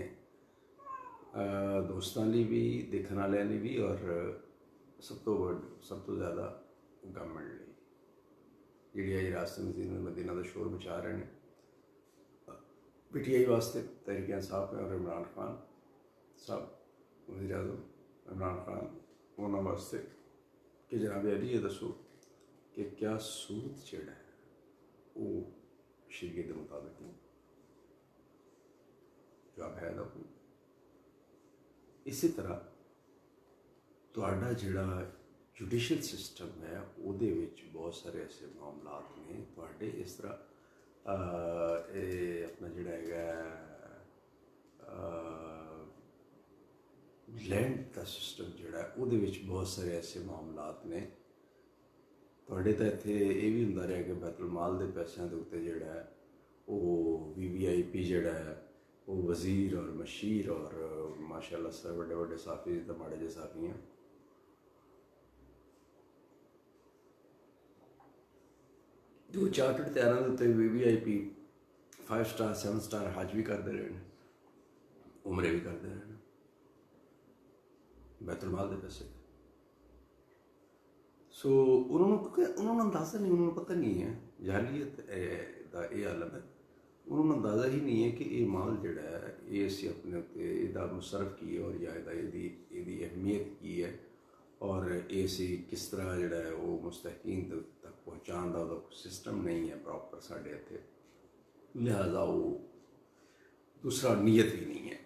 Speaker 1: दोस्तों लिए भी, देखने वाले लिए भी, और सब तो ज़्यादा गवर्नमेंट लिए जी रास्ते मदीना का शोर मचा रहे हैं। PTI वास्ते तहरीक इंसाफ है और इमरान खान साहब वज़ीर आज़म इमरान खान उन्होंने वास्ते कि जनाब अली ये दसो कि क्या सूद जोड़ा है वो शरीयत के मुताबिक नहीं? जवाब है ना कोई। इसी तरह तुहाडा जिहड़ा जुडिशल सिस्टम है उहदे विच बहुत सारे ऐसे मामलात ने तुहाडे इस तरह अपना जिहड़ा हैगा लैंड का सिस्टम जिहड़ा उहदे विच बहुत सारे ऐसे मामलात ने तुहाडे तां इत्थे ये भी हुंदा रहा कि बैतुल माल दे पैसों के उत्ते जिहड़ा है वो VVIP जिहड़ा है वो वज़ीर और मशीर और माशाअल्लाह से बड़े बड़े साफ़ी तो माड़े जे साफ़ी हैं जो चार्टर्ड तैयार उत्ते VVIP 5 स्टार 7 स्टार हज भी करते रहे हैं, उमरे भी करते रहे हैं बैतुल माल के पैसे। सो उन्होंने अंदाज़ा नहीं, उन्होंने पता नहीं है जाहलीत का ये आलम है, उन्होंने अंदाज़ा ही नहीं है कि ये माल जोड़ा है ये असी अपने उत्ते इहदा मुसरफ की है और या इहदी अहमियत की है और ये असी किस तरह जोड़ा है वो मुस्तहकीन तक पहुँचाने का सिस्टम नहीं है प्रॉपर साढ़े इत्थे, लिहाजा वो दूसरा नीयत ही नहीं है।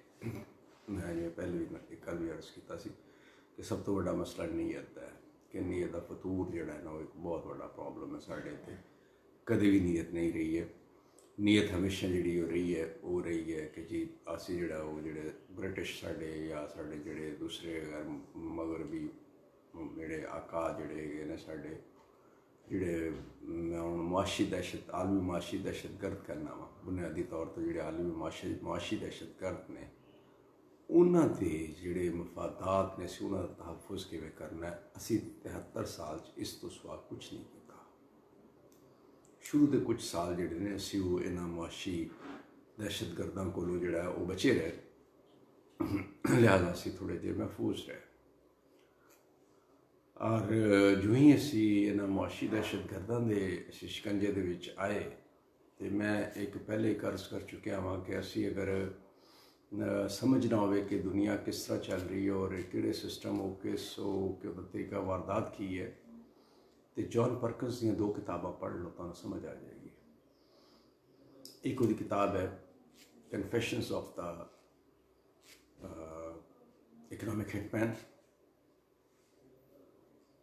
Speaker 1: मैं जिवें पहले भी एक गल भी अर्ज किया सी कि सब तो बड़ा मसला नीयत है कि नीयत का फतूर जिहड़ा है ना वो एक बहुत बड़ा प्रॉब्लम है साढ़े इत्थे। कदे भी नीयत नहीं रही है। नीयत हमेशा जी रही है कि जी असी जिहड़ा वो जिहड़े ब्रिटिश साढ़े या साढ़े जिहड़े दूसरे अगर मगरबी जिहड़े आका जिहड़े हैगे ने साढ़े जिहड़े मैं हुण मुआशी दहशत आलमी मुआशी दहशत गर्द करना वा बुनियादी तौर पर जिहड़े आलमी मुआशी दहशत गर्द ने उन्हां दे जिहड़े मफादात ने असीं उन्हां दा तहफ़ुज़ किवें करना है। असीं 73 साल इस तो सिवा कुछ नहीं किया। शुरू के कुछ साल जिहड़े ने असीं वो इन्हां मुआशी दहशत गर्दां कोलों जिहड़ा है वो बचे रहे, लिहाजा असीं थोड़े जे महफूज रहे। और जो ही असी इन्हां मुआशी दहशत गर्दां दे शिकंजे दे विच आए तो मैं एक पहले एक अर्ज कर चुकिया हाँ कि असी अगर समझना होवे कि दुनिया किस तरह चल रही है और किहड़े सिस्टम हो किस तरीका वारदात की है तो जॉन परकिंस दी 2 किताबां पढ़ लो तो समझ आ जाएगी। एक वो किताब है confessions of the economic hitman,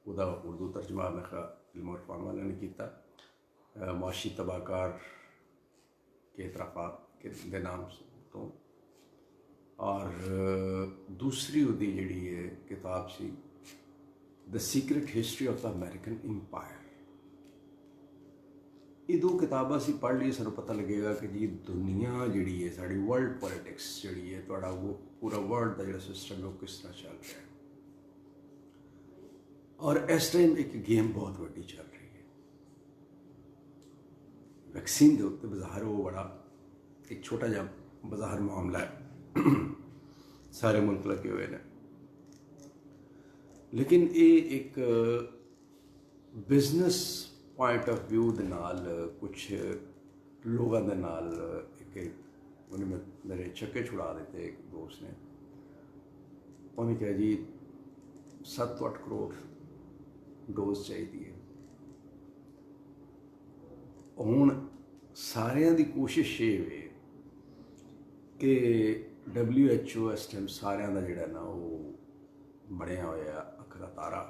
Speaker 1: उदा उर्दू तर्जमा में इल्म इरफान वाले ने किया, मुआशी तबाहकार के इतराफ़ात के नाम तो। और दूसरी उदी जिहड़ी है किताब see the secret history of the American empire. ये 2 किताबां असीं पढ़ ली सानूं पता लगेगा कि जी दुनिया जिहड़ी है साड़ी वर्ल्ड पॉलिटिक्स जिहड़ी है तुहाडा वो पूरा वर्ल्ड का जिहड़ा सिस्टम है वो किस तरह चल रहा है। और इस टाइम एक गेम बहुत वड्डी चल रही है वैक्सीन के उत्ते बाजार वो बड़ा एक छोटा जा बाजार मामला है सारे मुल्क लगे हुए हैं, लेकिन ये एक बिजनेस पॉइंट ऑफ व्यू दे नाल कुछ लोगों के नाल एक उन्हें मेरे चक्के छुड़ा देते। एक दोस्त ने उन्हें कहा जी 7 तो 8 करोड़ डोज चाहिए। हुण सारियां दी कोशिश ये वे कि WHO इस टाइम सारियां दा जिहड़ा ना वो बनिया होया अखरा तारा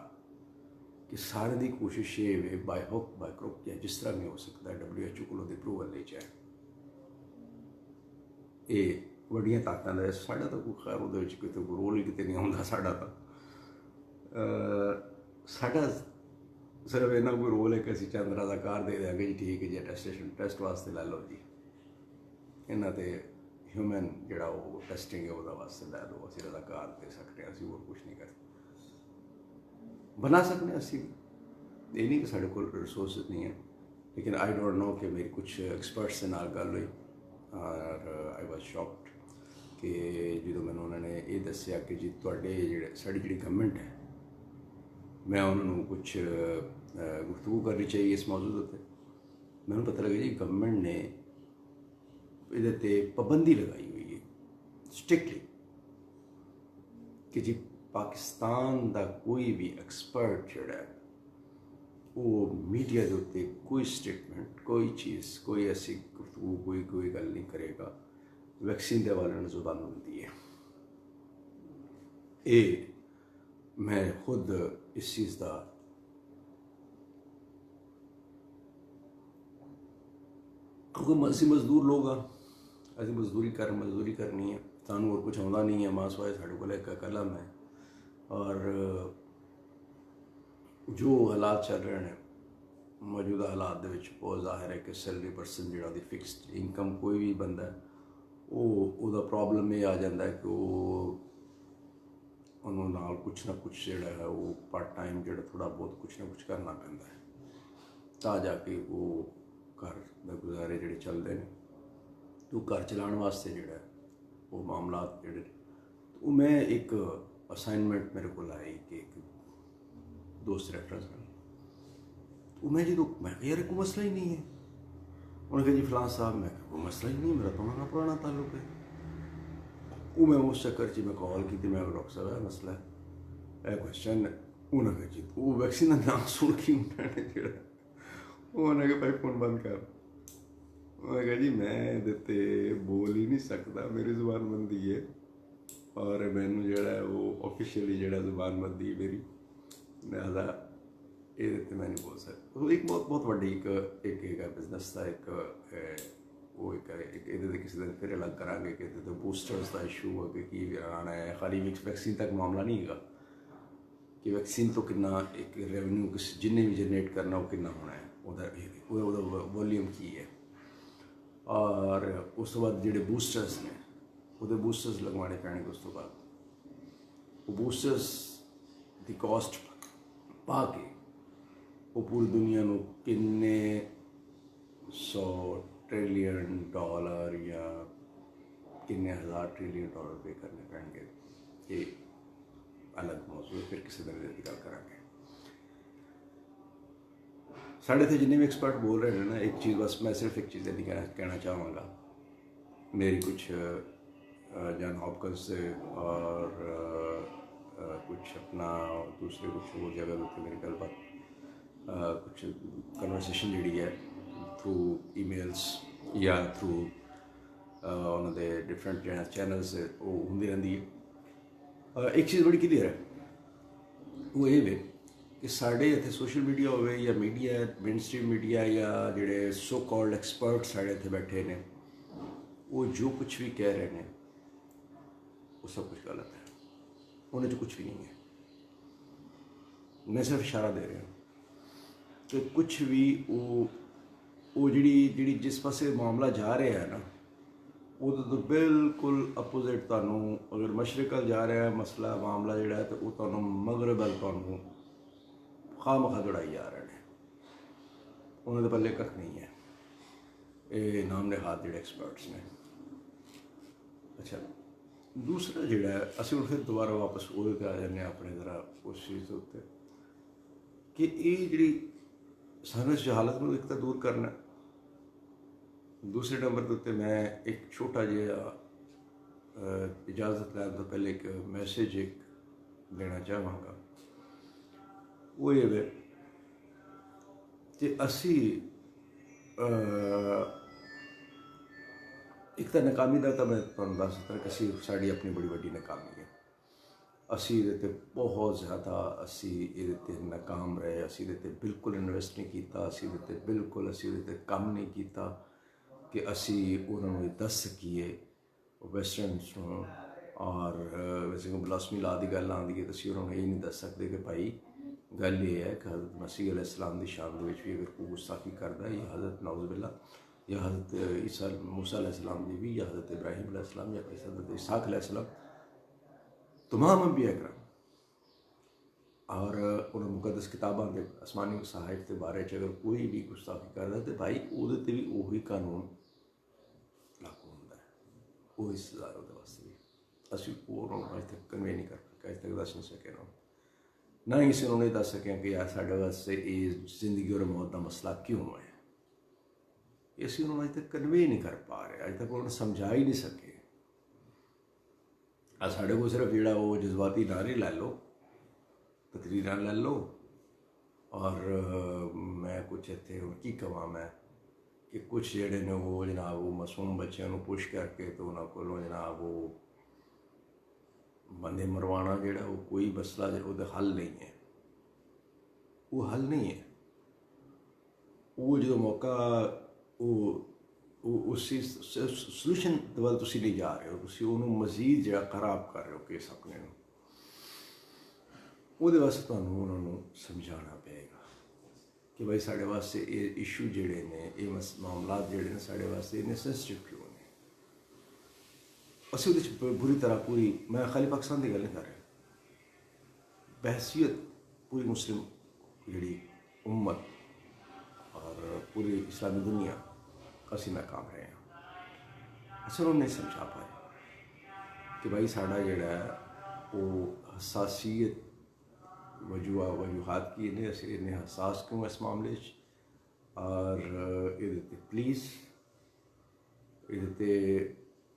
Speaker 1: कि सारे दी कोशिश ये way by hook by crook या जिस तरह भी हो सकता है WHO को अप्रूवल ले जाए। ये वड्डियां ताकतां दा साडा तो कोई खैर उहदे विच कोई रोल ही किते नहीं आउंदा। साडा तो साडा सिर्फ इन्ना कोई रोल है कि असीं चंद्रा का कार दे देंगे जी ठीक है जी टेस्ट वास्ते लै लो जी, इन्ना ते ह्यूमन जिहड़ा वो टेस्टिंग है वो वास्ते लै लो, असीं इहदा कार दे सकते हैं, असीं होर कुछ नहीं कर बना सकते असीं। ये नहीं कि साढ़े कोल रिसोर्सिस नहीं है, लेकिन आई डोंट नो कि मेरी कुछ एक्सपर्ट्स के नाल गल हुई और आई वाज शॉक्ड कि जो मैंने उन्होंने ये दसिया कि जी तुहाडे जिहड़े साडी जिहड़ी गवर्नमेंट है मैं उन्होंने कुछ गुफ्तगू करनी चाहिए इस मौजूद उत्ते। मैंने पता लगा जी गवर्नमेंट ने इहदे ते पाबंदी लगाई हुई है स्ट्रिक्टली कि जी पाकिस्तान का कोई भी एक्सपर्ट जिहड़ा है वो मीडिया के उत्ते कोई स्टेटमेंट कोई चीज़ कोई ऐसी गुफ्तगू कोई गल नहीं करेगा वैक्सीन के हवाले नाल जुबान होती है। ये मैं खुद इस चीज़ का क्योंकि असीं मजदूर लोग हाँ, असीं मजदूरी करनी है, सानू और कुछ आउंदा नहीं है मां सवाए साढ़े को एक कलम है। और जो हालात चल रहे हैं मौजूदा हालात दे विच बहुत जाहिर है कि सैलरी परसन जिहड़ा दी फिक्सड इनकम कोई भी बंदा है वो प्रॉब्लम ये आ जाता है कि वो उन्होंने नाल कुछ ना कुछ जिहड़ा है वो पार्ट टाइम जिहड़ा थोड़ा बहुत कुछ ना कुछ करना पैंदा है ता जाके वो घर दे गुजारे जिहड़े चलते हैं। तो घर चलाने वास्ते जिहड़ा वो मामलात जिहड़े तो मैं एक असाइनमेंट मेरे को आई कि एक दोस्त रेफरेंस में तो मैं जो मैं यार कोई मसला ही नहीं है। उन्होंने कहा जी फलां साहब, मैं कोई मसला ही नहीं, मेरा तो पुराना ताल्लुक है। वो मैं उस चक्कर च मैं कॉल की मैं डॉक्टर साहब है मसला है क्वेश्चन उन्होंने कहा जी वो वैक्सीन का नाम सुन के उन्होंने जो उन्होंने कहा भाई फोन बंद कर। उन्होंने कहा जी मैं देते बोल ही नहीं सकता, मेरी जुबान बंदी है। और मैनू जोड़ा वो ऑफिशियली जोड़ा जुबान बंदी मेरी, लिहाजा ये मैं नहीं बोल सकता। एक बहुत बहुत वड्डी एक बिजनेस का एक वो एक ये किसी दिन फिर अलग करा कि बूस्टर्स का इशू अगे की आना है। खाली वैक्सीन तक मामला नहीं है कि वैक्सीन तो कितना एक रेवन्यू जिन्हें भी जनरेट करना वो कितना होना है, वॉल्यूम की है। और उस तो बाद जोड़े बूस्टर्स ने वो बूस्टर्स लगवाने पैने। उस तो बाद वो बूस्टर्स की कॉस्ट पा के वो पूरी दुनिया को किन्ने $100 ट्रिलियन या किन्ने $1000 ट्रिलियन पे करने पैणगे। ये अलग मौजूद है, फिर किसी दिन की गल करांगे। साढ़े इतने जिन्हें भी एक्सपर्ट बोल रहे हैं ना, एक चीज़ बस मैं सिर्फ एक चीज़ नहीं कहना चाहूँगा। मेरी कुछ जॉन हॉपकिंस से और कुछ अपना दूसरे कुछ वो जगह उत्ते मेरी गलबात कुछ कन्वर्सेशन जी है थ्रू ईमेल्स या थ्रू उन्होंने डिफरेंट जो चैनल्स वो होंगी रही है। एक चीज़ बड़ी क्लीयर है, वो ये वे कि साढ़े इतने सोशल मीडिया हो या मीडिया मेन स्ट्रीम मीडिया या जोड़े सो कॉल्ड एक्सपर्ट साढ़े इतने बैठे ने, वो जो कुछ भी कह रहे हैं वो सब कुछ गलत है। उन्हें तो कुछ भी नहीं है। मैं सिर्फ इशारा दे रहा हूँ कि कुछ भी वो जी जिस पासे मामला जा रहा है ना, वो तो बिल्कुल अपोजिट तू अगर मशरक जा रहा है मसला मामला जोड़ा है, तो वो तू मगरब अल तू खामखा दौड़ाई जा रहे हैं। उन्होंने पल्ले कख नहीं है ये नाम ने हाथ जोड़े एक्सपर्ट्स ने। अच्छा, दूसरा जोड़ा है असं हम फिर दोबारा वापस वो आ जाने अपने ज़रा उस चीज़ के उत्ते कि ये जी सानू इस जहालत को एक तो दूर करना। दूसरे नंबर के उत्ते मैं एक छोटा जिहा इजाज़त लैन तो पहले एक मैसेज एक देना चाहवागा। वो ये वे कि असी एक तो नाकामी का तो मैं तुहानू दस दिता कि असी साड़ी अपनी बड़ी वड्डी नाकामी है। असी ये बहुत ज़्यादा असी ये नाकाम रहे। असी ये बिल्कुल इन्वेस्ट नहीं किया, असी ये बिल्कुल असी ये काम नहीं किया कि असी उन्होंने दस सकीए वैसटर्नस और वैसे को ब्लासमी ला की गल आती है तो असी उन्होंने ये नहीं दस सकते कि भाई गल ये है कि हज़रत मसीह अलैहिस्सलाम की शान भी अगर कोई गुस्ताखी करता है या हज़रत नौज़बिल्ला या हज़रत ईसा मूसा अलैहिस्सलाम की भी या हज़रत इब्राहीम अलैहिस्सलाम या हज़रत इसहाक़ अलैहिस्सलाम तमाम अंबिया करम और उन मुकदस किताबों के आसमानी साहिब के बारे अगर कोई भी गुस्ताखी करता है तो भाई वो भी उही कानून लागू होता है, वो सज़ा वास्ते भी असं वो अज तक कन्वे नहीं कर सके, अज तक दस नहीं सके ना ही अस उन्होंने दस सकें कि यार साढ़े वास्ते ये जिंदगी और मौत का मसला क्यों है। असी उन्होंने अज तक कन्वे नहीं कर पा रहे, अज तक उन्होंने समझा ही नहीं सके। साढ़े को सिर्फ जोड़ा वो जज्बाती नारे लै लो, तकरीर लै लो और मैं कुछ इतने हूँ की कवा मैं कि कुछ जोड़े ने वो जनाब वो मासूम बच्चों को पुश करके तो उन्होंने जनाब वो बंदे मरवाना जोड़ा वो कोई मसला वो हल नहीं है, वो हल नहीं है। वो जो मौका वो उस सलूशन वाल तुसी नहीं जा रहे हो, तुसी उन्होंने मजीद जो खराब कर रहे हो केस अपने वो वास्ते तुहानू उन्होंने समझाना पेगा कि भाई साढ़े वास्ते ये इशू जोड़े ने ये मामला जोड़े ने साढ़े वास्ते इन्ने सेंसिटिव क्यों ने। असी बुरी तरह पूरी मैं खाली पाकिस्तान की गल नहीं कर रहा, बहसीत पूरी मुस्लिम जी उम्मत और पूरी इस्लामी दुनिया असी नाकाम रहे हैं। असल उन्हें नहीं समझा पाए कि भाई साढ़ा जोड़ा है वो हसासीयत वजूहत की इन्हें हसास क्यों इस मामले और ये पुलिस ये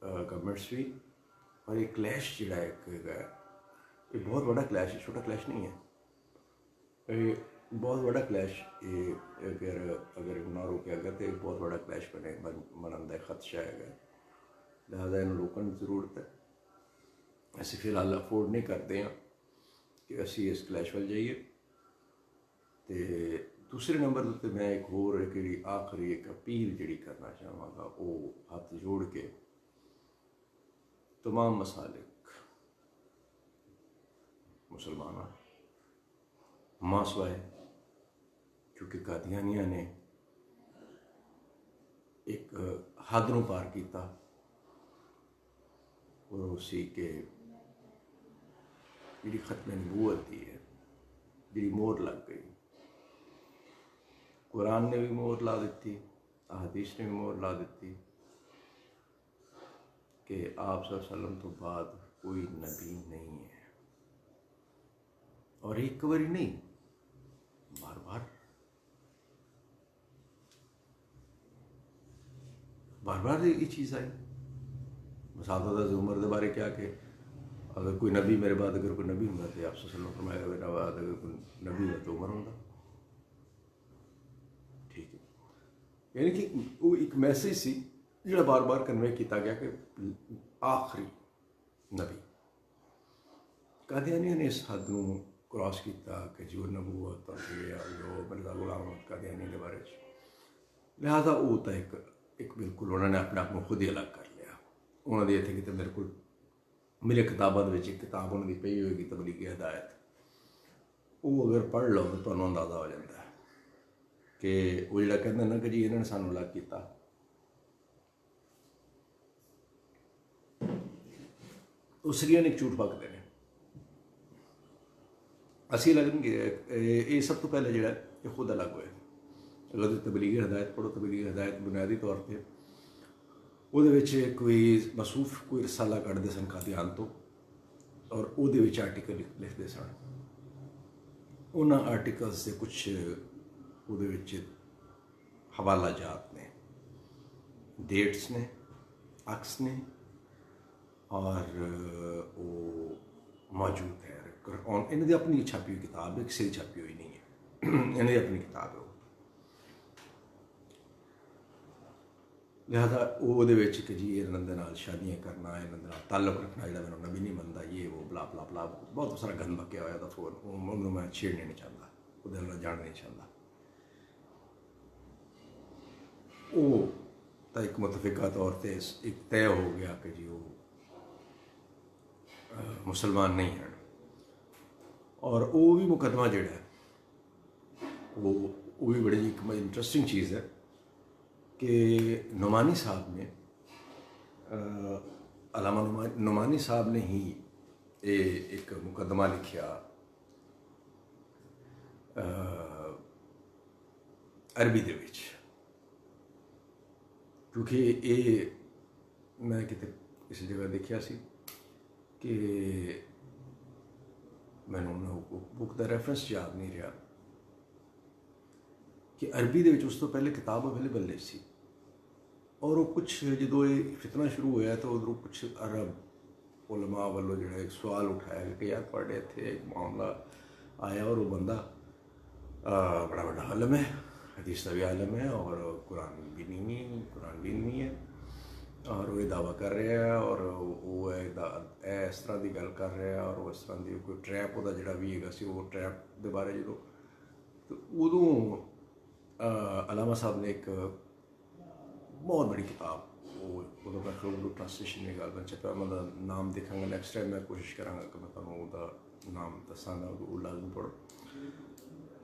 Speaker 1: गवर्नमेंट्स भी और एक क्लैश जोड़ा एक बहुत बड़ा क्लैश है, छोटा क्लैश नहीं है, बहुत बड़ा क्लैश ये अगर ना रोकया गया तो एक बहुत बड़ा क्लैश बनने का खदशा है। लिहाजा इन रोकने की जरूरत है ਅਸੀਂ ਫਿਲਹਾਲ ਅਫੋਰਡ ਨਹੀਂ ਕਰਦੇ ਹਾਂ ਕਿ ਅਸੀਂ ਇਸ ਕਲੈਸ਼ ਵੱਲ ਜਾਈਏ। ਅਤੇ ਦੂਸਰੇ ਨੰਬਰ ਦੇ ਉੱਤੇ ਮੈਂ ਇੱਕ ਹੋਰ ਜਿਹੜੀ ਆਖਰੀ ਇੱਕ ਅਪੀਲ ਜਿਹੜੀ ਕਰਨਾ ਚਾਹਾਂਗਾ, ਉਹ ਹੱਥ ਜੋੜ ਕੇ तमाम मसालिक मुसलमान मासवाए, क्योंकि कादियानिया ने एक हद नूं पार किया और उसी के जी खत्म नबूवत की है जी मोहर लग गई। कुरान ने भी मोहर ला दी, अहदीस ने भी मोहर ला दी कि आप सल्लल्लाहु अलैहि वसल्लम तो बाद कोई नबी नहीं है। और एक बारी नहीं, बार बार बार बार ये चीज़ आई। मसादत उमर के बारे क्या कि अगर कोई नबी मेरे बाद अगर कोई नबी होंगे तो आप सल्लल्लाहु अलैहि वसल्लम फरमाया मेरे बाद अगर कोई नबी होगा तो उमर होगा। ठीक है, यानी कि वो एक मैसेज सी जो बार बार कन्वे किया गया कि आखिरी नबी। कादियानिया ने इस हद को क्रॉस किया कि जो नबूवत जो मिर्ज़ा गुलाम अहमद कादियानी के बारे, लिहाजा वो तो एक बिल्कुल उन्होंने अपने आप को खुद ही अलग कर लिया। उन्होंने इतने कि मेरे को मेरे किताबों एक किताब उन्होंने पई होगी तबलीगी हिदायत, वो अगर पढ़ लो तो तुम्हें अंदाजा हो जाता है कि वो जो कहते हैं ना कि जी इन्होंने सानू अलग किया। उसरिया ने एक झूठ पकते हैं असी अलग नहीं गए। ये सब तो पहले जोड़ा ये खुद अलग हुए। अगर तबलीगी हिदायत पढ़ो, तबलीगी हिदायत बुनियादी तौर पर वो कोई मसूफ कोई रसाला कढ़ते सन कादियान तो, और वो आर्टिकल लिखते सन। उन्होंने आर्टिकल्स से कुछ वो हवाला जात ने, डेट्स ने, अक्स ने, और वो मौजूद है। इन्होंने अपनी छापी हुई किताब है, किसी की छापी हुई नहीं है, इन्हें अपनी किताब है। लिहाजा वो कि जी इन्होंने शादियाँ करना, इन्होंने ताल्लुक रखना जो मैं नबी नहीं मनता, ये वो बला बला बला बहुत सारा गंद बकिया हुआ था। फोन उन्होंने मैं छेड़ने नहीं चाहता, वो जान नहीं चाहता। वो तो एक मुतफिका तौर पर एक तय हो गया कि जी वो मुसलमान नहीं हैं। और वो भी मुकदमा जोड़ा है वो भी बड़ी एक इंटरेस्टिंग चीज़ है कि नुमानी साहब ने अलामा नुमानी साहब ने ही एक मुकदमा लिखा अरबी दे विच, क्योंकि ये मैं कितने किसी जगह देखा सी कि मैंने बुक का रेफरेंस याद नहीं रहा कि अरबी दे विच उस तो पहले किताब अवेलेबल नहीं सी। और वो कुछ जो ये फितना शुरू होया तो उधरों कुछ अरब उलमा वालों जो एक सवाल उठाया कि यार पढ़े इतने एक मामला आया और वो बंदा बड़ा बड़ा आलम है, हदीस का भी आलम है और कुरान भी नहीं है, और वो दावा कर रहा है और वो इस तरह की गल कर रहा है और इस तरह की कोई ट्रैप वो जोड़ा भी है वो ट्रैप के बारे जो तो उदों अलामा साहब ने एक बहुत बड़ी किताब वो उदों मैं उर्दू ट्रांसलेशन में गल बन छपा, मैं नाम देखा नैक्सट टाइम मैं कोशिश करा कि मैं तुम्हें नाम दसागा, वो लाजमी पढ़ो।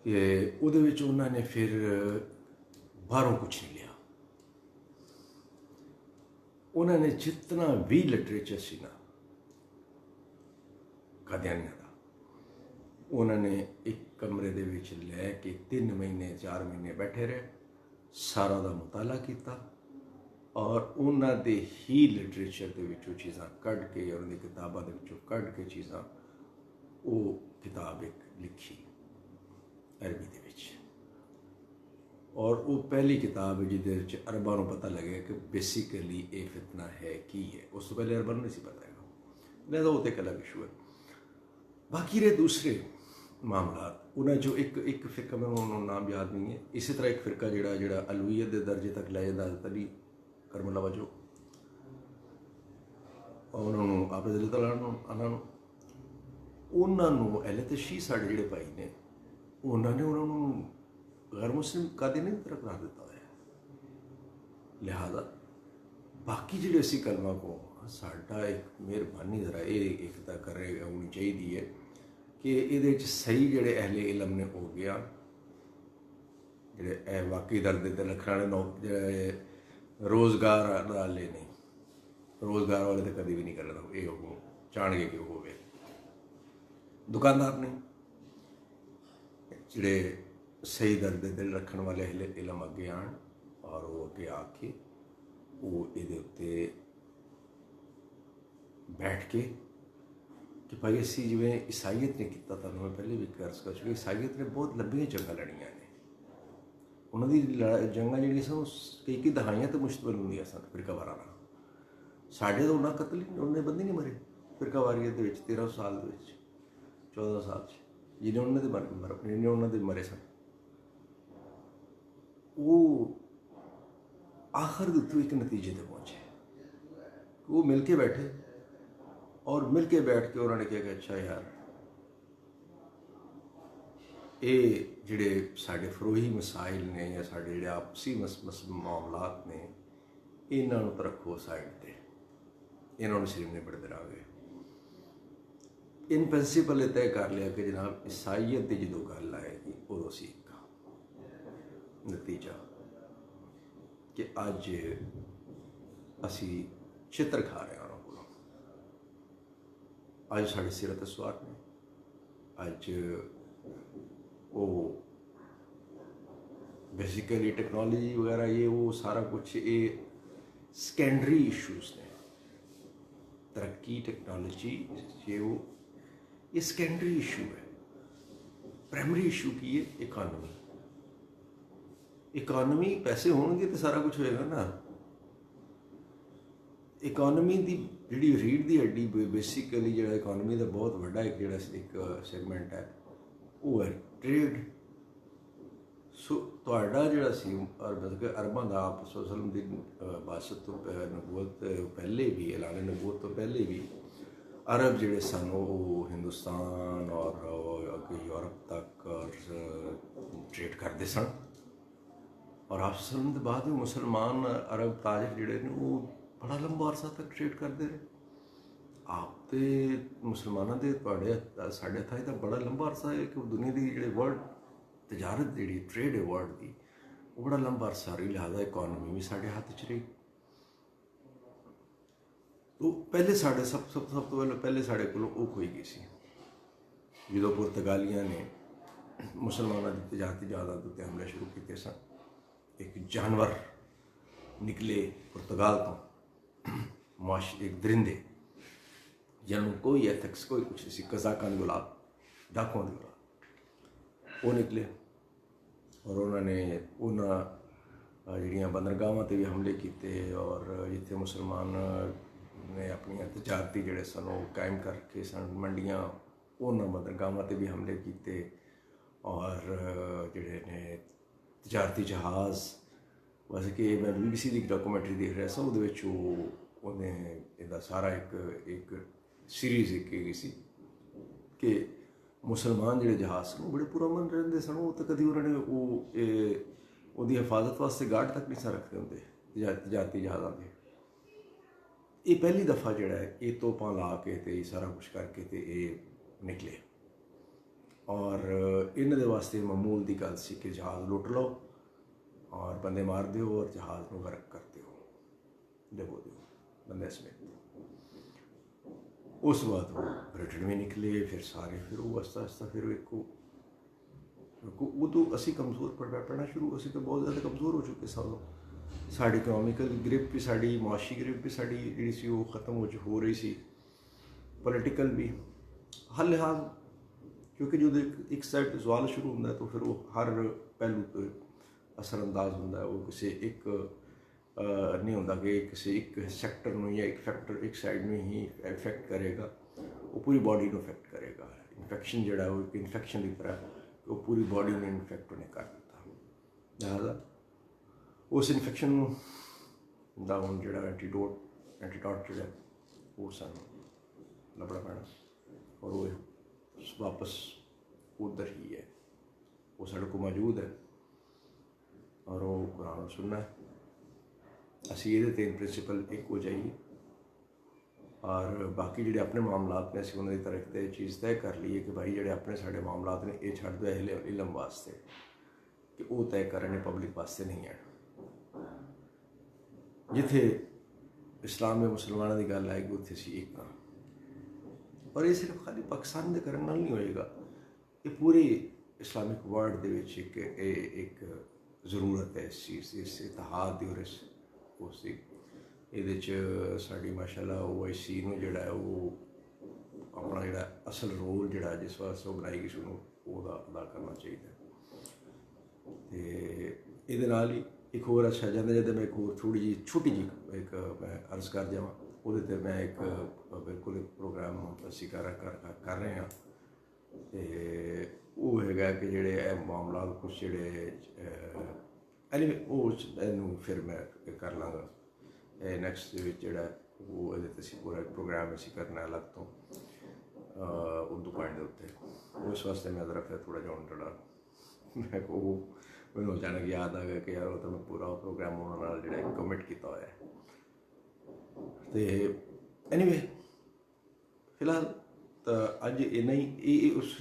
Speaker 1: ये उन्होंने फिर बाहरों कुछ नहीं लिया, उन्होंने जितना भी लिटरेचर सी ना कादियानिया का उन्होंने एक कमरे दे विच लैके 3 महीने 4 महीने बैठे रहे, सारा दा मुताला किया और उन्होंने ही लिटरेचर के विचों चीज़ां कढ़ के और उन्होंने किताबों के विचों कढ़ के चीज़ां वो किताब एक लिखी अरबी दे विच। और वो पहली किताब है जिदे अरबां नूं पता लगे कि बेसिकली ये फितना है की है, उस तो पहले अरबां नूं नहीं सी पता है। लिहाजा वो तो एक अलग इशू है। बाकी रहे दूसरे मामला उन्हें जो एक फिरका में उन्होंने नाम याद नहीं है, इसी तरह एक फिरका जोड़ा अलवियत के दर्जे तक लै जाता हज़रत अली करमुल्लाह वजह ਉਹਨਾਂ ਨੂੰ ਆਪਸ ਦੇ ਤਲਾਂ ਨੂੰ ਉਹਨਾਂ ਨੂੰ ਐਲਤਸ਼ੀ ਸਾਡੇ ਜਿਹੜੇ ਭਾਈ ਨੇ ਉਹਨਾਂ ਨੂੰ ਗੈਰ ਮੁਸਲਿਮ ਕਾਦੀ ਨਹੀਂ ਤਰ੍ਹਾਂ ਕਰਾ ਦਿੱਤਾ ਹੋਇਆ। ਲਿਹਾਜ਼ਾ ਬਾਕੀ ਜਿਹੜੇ ਅਸੀਂ ਕਲਮਾ ਕੋ ਸਾਡਾ ਇੱਕ ਮਿਹਰਬਾਨੀ ਜ਼ਰਾ ਇਹ ਇੱਕ ਤਾਂ ਕਰੇ ਹੋਣੀ ਚਾਹੀਦੀ ਹੈ ਕਿ ਇਹਦੇ 'ਚ ਸਹੀ ਜਿਹੜੇ ਅਹਿਲੇ ਇਲਮ ਨੇ ਹੋ ਗਿਆ, ਜਿਹੜੇ ਇਹ ਵਾਕਈ ਦਰਦ ਦੇ ਰੱਖਣ ਵਾਲੇ ਜਿਹੜੇ ਰੋਜ਼ਗਾਰ ਵਾਲੇ ਨਹੀਂ, ਰੋਜ਼ਗਾਰ ਵਾਲੇ ਤਾਂ ਕਦੇ ਵੀ ਨਹੀਂ ਕਰਨਾ ਇਹ ਉਹ ਚਾਹਣਗੇ ਕਿ ਉਹ ਹੋਵੇ। ਦੁਕਾਨਦਾਰ ਨੇ ਜਿਹੜੇ ਸਹੀ ਦਰਦ ਦੇ ਦਿਲ ਰੱਖਣ ਵਾਲੇ ਅਹਿਲੇ ਇਲਮ ਅੱਗੇ ਆਉਣ ਔਰ ਉਹ ਅੱਗੇ ਆ ਕੇ ਉਹ ਇਹਦੇ ਉੱਤੇ ਬੈਠ ਕੇ ਕਿ ਭਾਈ ਅਸੀਂ ਜਿਵੇਂ ਈਸਾਈਅਤ ਨੇ ਕੀਤਾ, ਤੁਹਾਨੂੰ ਮੈਂ ਪਹਿਲੇ ਵੀ ਅਰਜ਼ ਕਰ ਚੁੱਕੀ, ਈਸਾਈਅਤ ਨੇ ਬਹੁਤ ਲੰਬੀਆਂ ਜੰਗਾਂ ਲੜੀਆਂ ਨੇ। ਉਹਨਾਂ ਦੀ ਜੰਗਾਂ ਜਿਹੜੀਆਂ ਸਨ ਕਈ ਦਹਾਈਆਂ ਤੇ ਮੁਸ਼ਤਮਲ ਹੁੰਦੀਆਂ ਸਨ ਫਿਰਕਾਵਾਰਾਨਾ। ਸਾਡੇ ਤਾਂ ਉਹਨਾਂ ਕਤਲ ਉਹਨੇ ਬੰਦੇ ਨਹੀਂ ਮਰੇ ਫਿਰਕਾਵਾਰੀਅਤ ਦੇ ਵਿੱਚ 13 ਸਾਲ ਦੇ ਵਿੱਚ 14 ਸਾਲ 'ਚ ਜਿਹਨੇ ਉਹਨਾਂ ਦੇ ਮਰੇ ਸਨ। ਉਹ ਆਖਰ ਦੇ ਉੱਤੇ ਇੱਕ ਨਤੀਜੇ 'ਤੇ ਪਹੁੰਚੇ। ਉਹ ਮਿਲ ਕੇ ਬੈਠੇ ਔਰ ਮਿਲ ਕੇ ਬੈਠ ਕੇ ਉਹਨਾਂ ਨੇ ਕਿਹਾ ਕਿ ਅੱਛਾ ਯਾਰ ਇਹ ਜਿਹੜੇ ਸਾਡੇ ਫਰੋਹੀ ਮਸਾਇਲ ਨੇ ਜਾਂ ਸਾਡੇ ਜਿਹੜੇ ਆਪਸੀ ਮਾਮਲਾਤ ਨੇ ਇਹਨਾਂ ਨੂੰ ਤਾਂ ਰੱਖੋ ਸਾਈਡ 'ਤੇ, ਇਹਨਾਂ ਨੂੰ ਸਿਰ ਨਿਬੜਦੇ ਰਹਾਂਗੇ। ਇਨ ਪ੍ਰਿੰਸੀਪਲ ਇਹ ਤੈਅ ਕਰ ਲਿਆ ਕਿ ਜਨਾਬ ਈਸਾਈਅਤ ਦੀ ਜਦੋਂ ਗੱਲ ਆਏਗੀ ਉਦੋਂ ਅਸੀਂ ਇੱਕ ਨਤੀਜਾ ਕਿ ਅੱਜ ਅਸੀਂ ਚਿੱਤਰ ਖਾ ਰਹੇ ਹਾਂ ਉਹਨਾਂ ਕੋਲੋਂ। ਅੱਜ ਸਾਡੇ ਸਿਰਤ ਸਵਾਰ ਨੇ, ਅੱਜ ਉਹ बेसिकली टेक्नोलॉजी वगैरह ये वो सारा कुछ ये सेकेंडरी इश्यूज ने। तरक्की टेक्नोलॉजी ये वो ये सेकेंडरी इशू है। प्राइमरी इशू की है इकानमी। इकानमी पैसे होंगे तो सारा कुछ होएगा ना। इकानमी की जी रीढ़ की हड्डी बेसिकली जो इकानमी का बहुत बड़ा एक जो सैगमेंट है वो है ट्रेड। सो ਤੁਹਾਡਾ ਜਿਹੜਾ ਸੀ ਮਤਲਬ ਕਿ ਅਰਬਾਂ ਦਾ ਆਪ ਵਸਲਮ ਦੀ ਬਾਦਸ਼ਾਹ ਤੋਂ ਨਬੂਵਤ ਪਹਿਲੇ ਵੀ ਐਲਾਨ ਨਬੂਵਤ ਤੋਂ ਪਹਿਲੇ ਵੀ ਅਰਬ ਜਿਹੜੇ ਸਨ ਉਹ ਹਿੰਦੁਸਤਾਨ ਔਰ ਅੱਗੇ ਯੂਰਪ ਤੱਕ ਟ੍ਰੇਡ ਕਰਦੇ ਸਨ। ਔਰ ਆਪ ਵਸਲਮ ਦੇ ਬਾਅਦ ਵੀ ਮੁਸਲਮਾਨ ਅਰਬ ਤਾਜਰ ਜਿਹੜੇ ਨੇ ਉਹ ਬੜਾ ਲੰਬਾ ਅਰਸਾ ਤੱਕ ਟ੍ਰੇਡ ਕਰਦੇ ਰਹੇ। ਆਪ ਤੇ ਮੁਸਲਮਾਨਾਂ ਦੇ ਤੁਹਾਡੇ ਸਾਡੇ ਹੱਥਾਂ 'ਚ ਤਾਂ ਬੜਾ ਲੰਬਾ ਅਰਸਾ ਹੈ ਕਿ ਦੁਨੀਆ ਦੀ ਜਿਹੜੇ ਵਰਲਡ तजारत जी ट्रेड है वर्ल्ड की वो बड़ा लंबा अरसा रही। लिहाजा इकॉनमी भी साढ़े हाथ च रही। तो पहले साढ़े सब तो पहले साढ़े को खोई गई सी जो पुर्तगालियां ने मुसलमानों की तजारती जहाज़ां उत्ते हमले शुरू किए सन। एक जानवर निकले पुर्तगाल तो मुआश एक दरिंदे जिन्होंने कोई एथिक्स कोई कुछ नहीं, कज़ाकां दी औलाद डाकुआं दी औलाद वो निकले और उन्होंने जिहड़ियां बंदरगाहां ते भी हमले किए और जिथे मुसलमान ने अपनी तजारती जिहड़े सन वो कायम करके सन मंडियां उन्होंने बंदरगाहां ते भी हमले किए और जिहड़े ने तजारती जहाज़ वैसे कि मैं BBC की डॉक्यूमेंट्री देख रहा था वो उन्हें इहदा सारा एक सीरीज़ की गई सी कि मुसलमान जिहड़े जहाज़ सन बड़े पुरअमन रहिंदे सन। वो तो कभी उन्होंने वो हिफाजत वास्ते गार्ड तक नहीं सन रखते होंदे तजारती जहाज़ां दे। ये पहली दफ़ा जिहड़ा है ये तोपां ला के ते सारा कुछ करके ते ये निकले और इन्हां दे वास्ते मामूल दी गल सी कि जहाज़ लुट लो और बंदे मार दो और जहाज़ नूं गर्क कर दो, डबो दो बंदे समेत। उस बाद वो ब्रिटेन में निकले फिर सारे फिर वो आस्ता आस्ता फिर एक वो तो असी कमज़ोर पढ़ना शुरू असी तो बहुत ज़्यादा कमज़ोर हो चुके सालों। साड़ी इकनॉमिकल ग्रिप भी साड़ी मुआशी ग्रिप भी साड़ी जी सी वो ख़त्म हो रही सी। पोलिटिकल भी हर लिहाज क्योंकि जो एक साइड सवाल शुरू होता है तो फिर वो हर पहलू पर असरअंदाज होता है। वो किसी एक नहीं होता कि किसी एक सैक्टर में या एक फैक्टर एक साइड में ही इफेक्ट करेगा, वो पूरी बॉडी को इफेक्ट करेगा। इन्फेक्शन जोड़ा वो एक इन्फेक्शन की तरह वो पूरी बॉडी में इन्फेक्ट होने कर देता। लिहाजा उस इन्फेक्शन का हम जो एंटीडोट जो वो सानू लभना पैना और वो वापस उधर ही है, वो साढ़े को मौजूद है और वो कुरान सुनना है। असी ये तीन प्रिंसिपल एक हो जाइए और बाकी जोड़े अपने मामलात ने असी उन्होंने तरफ से चीज़ तय कर ली है कि भाई जोड़े अपने साढ़े मामलात ने ये छड़ दो इलम वास्ते कि वो तय करने पब्लिक वास्ते नहीं है। जिथे इस्लाम में मुसलमानों की गल आएगी उत्थे असी एक हाँ, और ये सिर्फ खाली पाकिस्तान के करने नाल नहीं होएगा, ये पूरे इस्लामिक वर्ल्ड के एक ज़रूरत है इस चीज़ की, इस इतिहाद की और इस उसकी ये साड़ी माशाल्लाह OIC नूं जिहड़ा है वो अपना जिहड़ा असल रोल जिहड़ा जिस वास्ते वो बनाई गई सी उहनूं अदा करना चाहिए। तो ये नाल ही एक होर अच्छा जाते जाते मैं एक होर थोड़ी जी छोटी जी एक मैं अर्ज़ कर जावां उहदे ते मैं एक बिल्कुल एक प्रोग्राम असीं कर रहे हैं। तो वो हैगा कि जिहड़े मामला कुछ जिहड़े एनीवे वो फिर मैं कर लाँगा नैक्सट जोड़ा वो ये पूरा प्रोग्राम असी करना अलग तो उर्दू पॉइंट के उत्ते उस वास्ते मैं जरा फिर थोड़ा जहा जोड़ा मैं को मैं अचानक याद आ गया कि यार वो तो मैं पूरा प्रोग्राम उन्होंने जो कमिट किया हुआ है। तो एनीवे फिलहाल तो अज इन्ना ही उस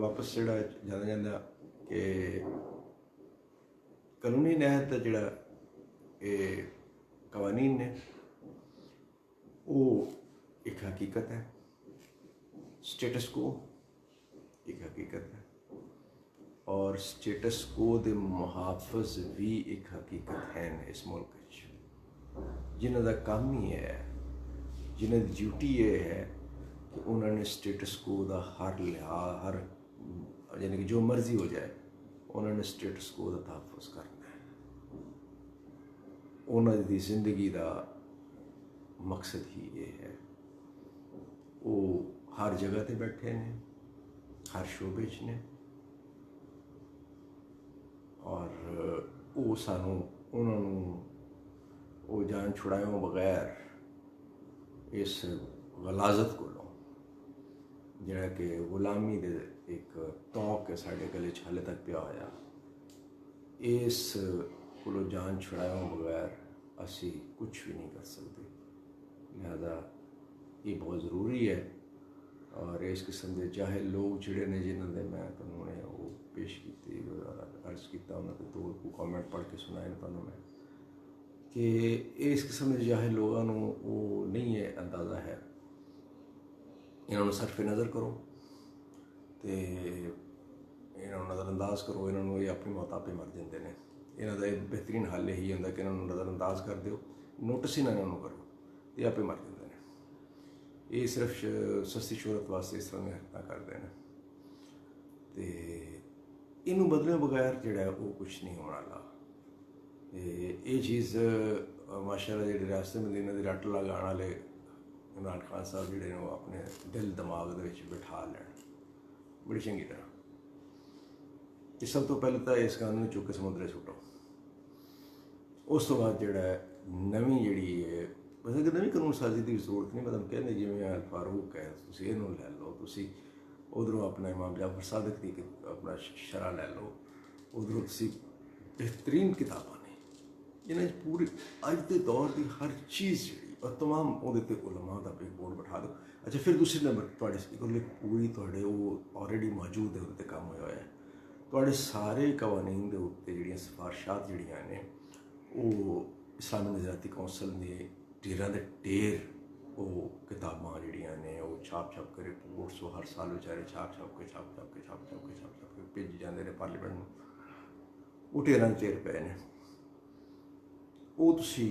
Speaker 1: वापस जोड़ा जाना जाता कि कानूनी नहत जोड़ा ये कवानीन ने वो एक हकीकत है, स्टेटस को एक हकीकत है और स्टेटस को दे मुहाफ़िज़ भी एक हकीकत है इस मुल्क जिन्हों का काम ही है, जिन्हों की ड्यूटी ये है कि उन्होंने स्टेटस को का हर लिहाज हर यानी कि जो मर्जी हो जाए उन्होंने स्टेटस को का तहफ़्फ़ुज़ करना है। उन्होंने जिंदगी का मकसद ही ये है। वो हर जगह ते बैठे ने, हर शोबे च ने और वो सानू उन्होंने वो जान छुड़ायों बगैर इस गलाजत को जिहड़ा कि गुलामी दे एक तौक है साढ़े गले हाले तक पिया होया, इस को जान छुड़ायों बगैर असी कुछ भी नहीं कर सकते। लिहाजा ये बहुत ज़रूरी है और इस किस्म के चाहे लोग जिहड़े ने जिन्होंने मैं तुहानूं वो पेश की अर्ज़ किया उन्होंने दो कॉमेंट पढ़ के सुनाए तुहानूं मैं कि इस किस्म के चाहे लोगों वो नहीं है अंदाज़ा है, इन्होंने सरफ नज़र करो तो इन्होंने नज़रअंदाज करो, इन्होंने ये अपनी मौत आपे मर जाते हैं। इन्हों का बेहतरीन हल यही होंगे कि इन्होंने नज़रअंदाज कर दो, नोटिस ही ना इन्होंने करो तो आपे मर जाते हैं। ये सिर्फ सस्ती शोहरत वास्ते इस तरह हरकत करते हैं तो इनू बदले बगैर जोड़ा वो कुछ नहीं होने वाला। ये चीज़ माशाअल्लाह जी रियासत मदीना की रट लगाने वाले इमरान खान साहब जोड़े अपने दिल दिमाग बिठा लैन बड़ी चंगी तरह कि सब तो पहले तो इस कानून चुक के समुद्रे सुटो, उस तो बाद जोड़ा नवी जी है वैसे नवी कानून साजी की जरूरत नहीं, मतलब कहने जिमें अल फारूक है तुम इनू लै लो, तुम उधरों अपना इमाम जाफर सादिक की अपना शरा लै लो, उधरों बेहतरीन किताबा ने जिन्हें पूरी अज के दौर की हर चीज़ जी और तमाम वो उलमा का एक बोर्ड बैठा दो। अच्छा फिर दूसरे नंबर थोड़े पूरी थोड़े वो ऑलरेडी मौजूद है वो काम होया है थोड़े सारे कवानीन के उत्ते जिहड़ियां सिफारिशात जिहड़ियां ने वो इस्लामी नज़रियाती कौंसल ने ढेरां दे ढेर वो किताबां जिहड़ियां ने वो छाप कर रिपोर्ट्स वो हर साल बेचारे छाप के भेजी जाते हैं पार्लीमेंट में, वो ढेरां दे ढेर पे ने वो तुसी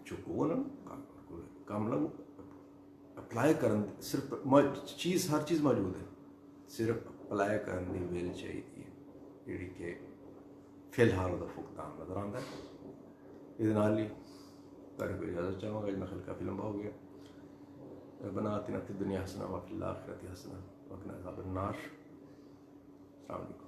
Speaker 1: चुको उन्होंने काम लो अप्लाई कर सिर्फ चीज़ हर चीज़ मौजूद है, सिर्फ अप्लाई करने की वेल चाहिए जी कि फिलहाल वह भुगतान नज़र आता है। ये तुहाडे कोल इजाज़त चाहूँगा, मैं खल काफ़ी लंबा हो गया। रब्बना आतिना फिद दुनिया हसना व फिल आखिरति हसना व क़िना अज़ाबन नार। अस्सलाम वालेकुम।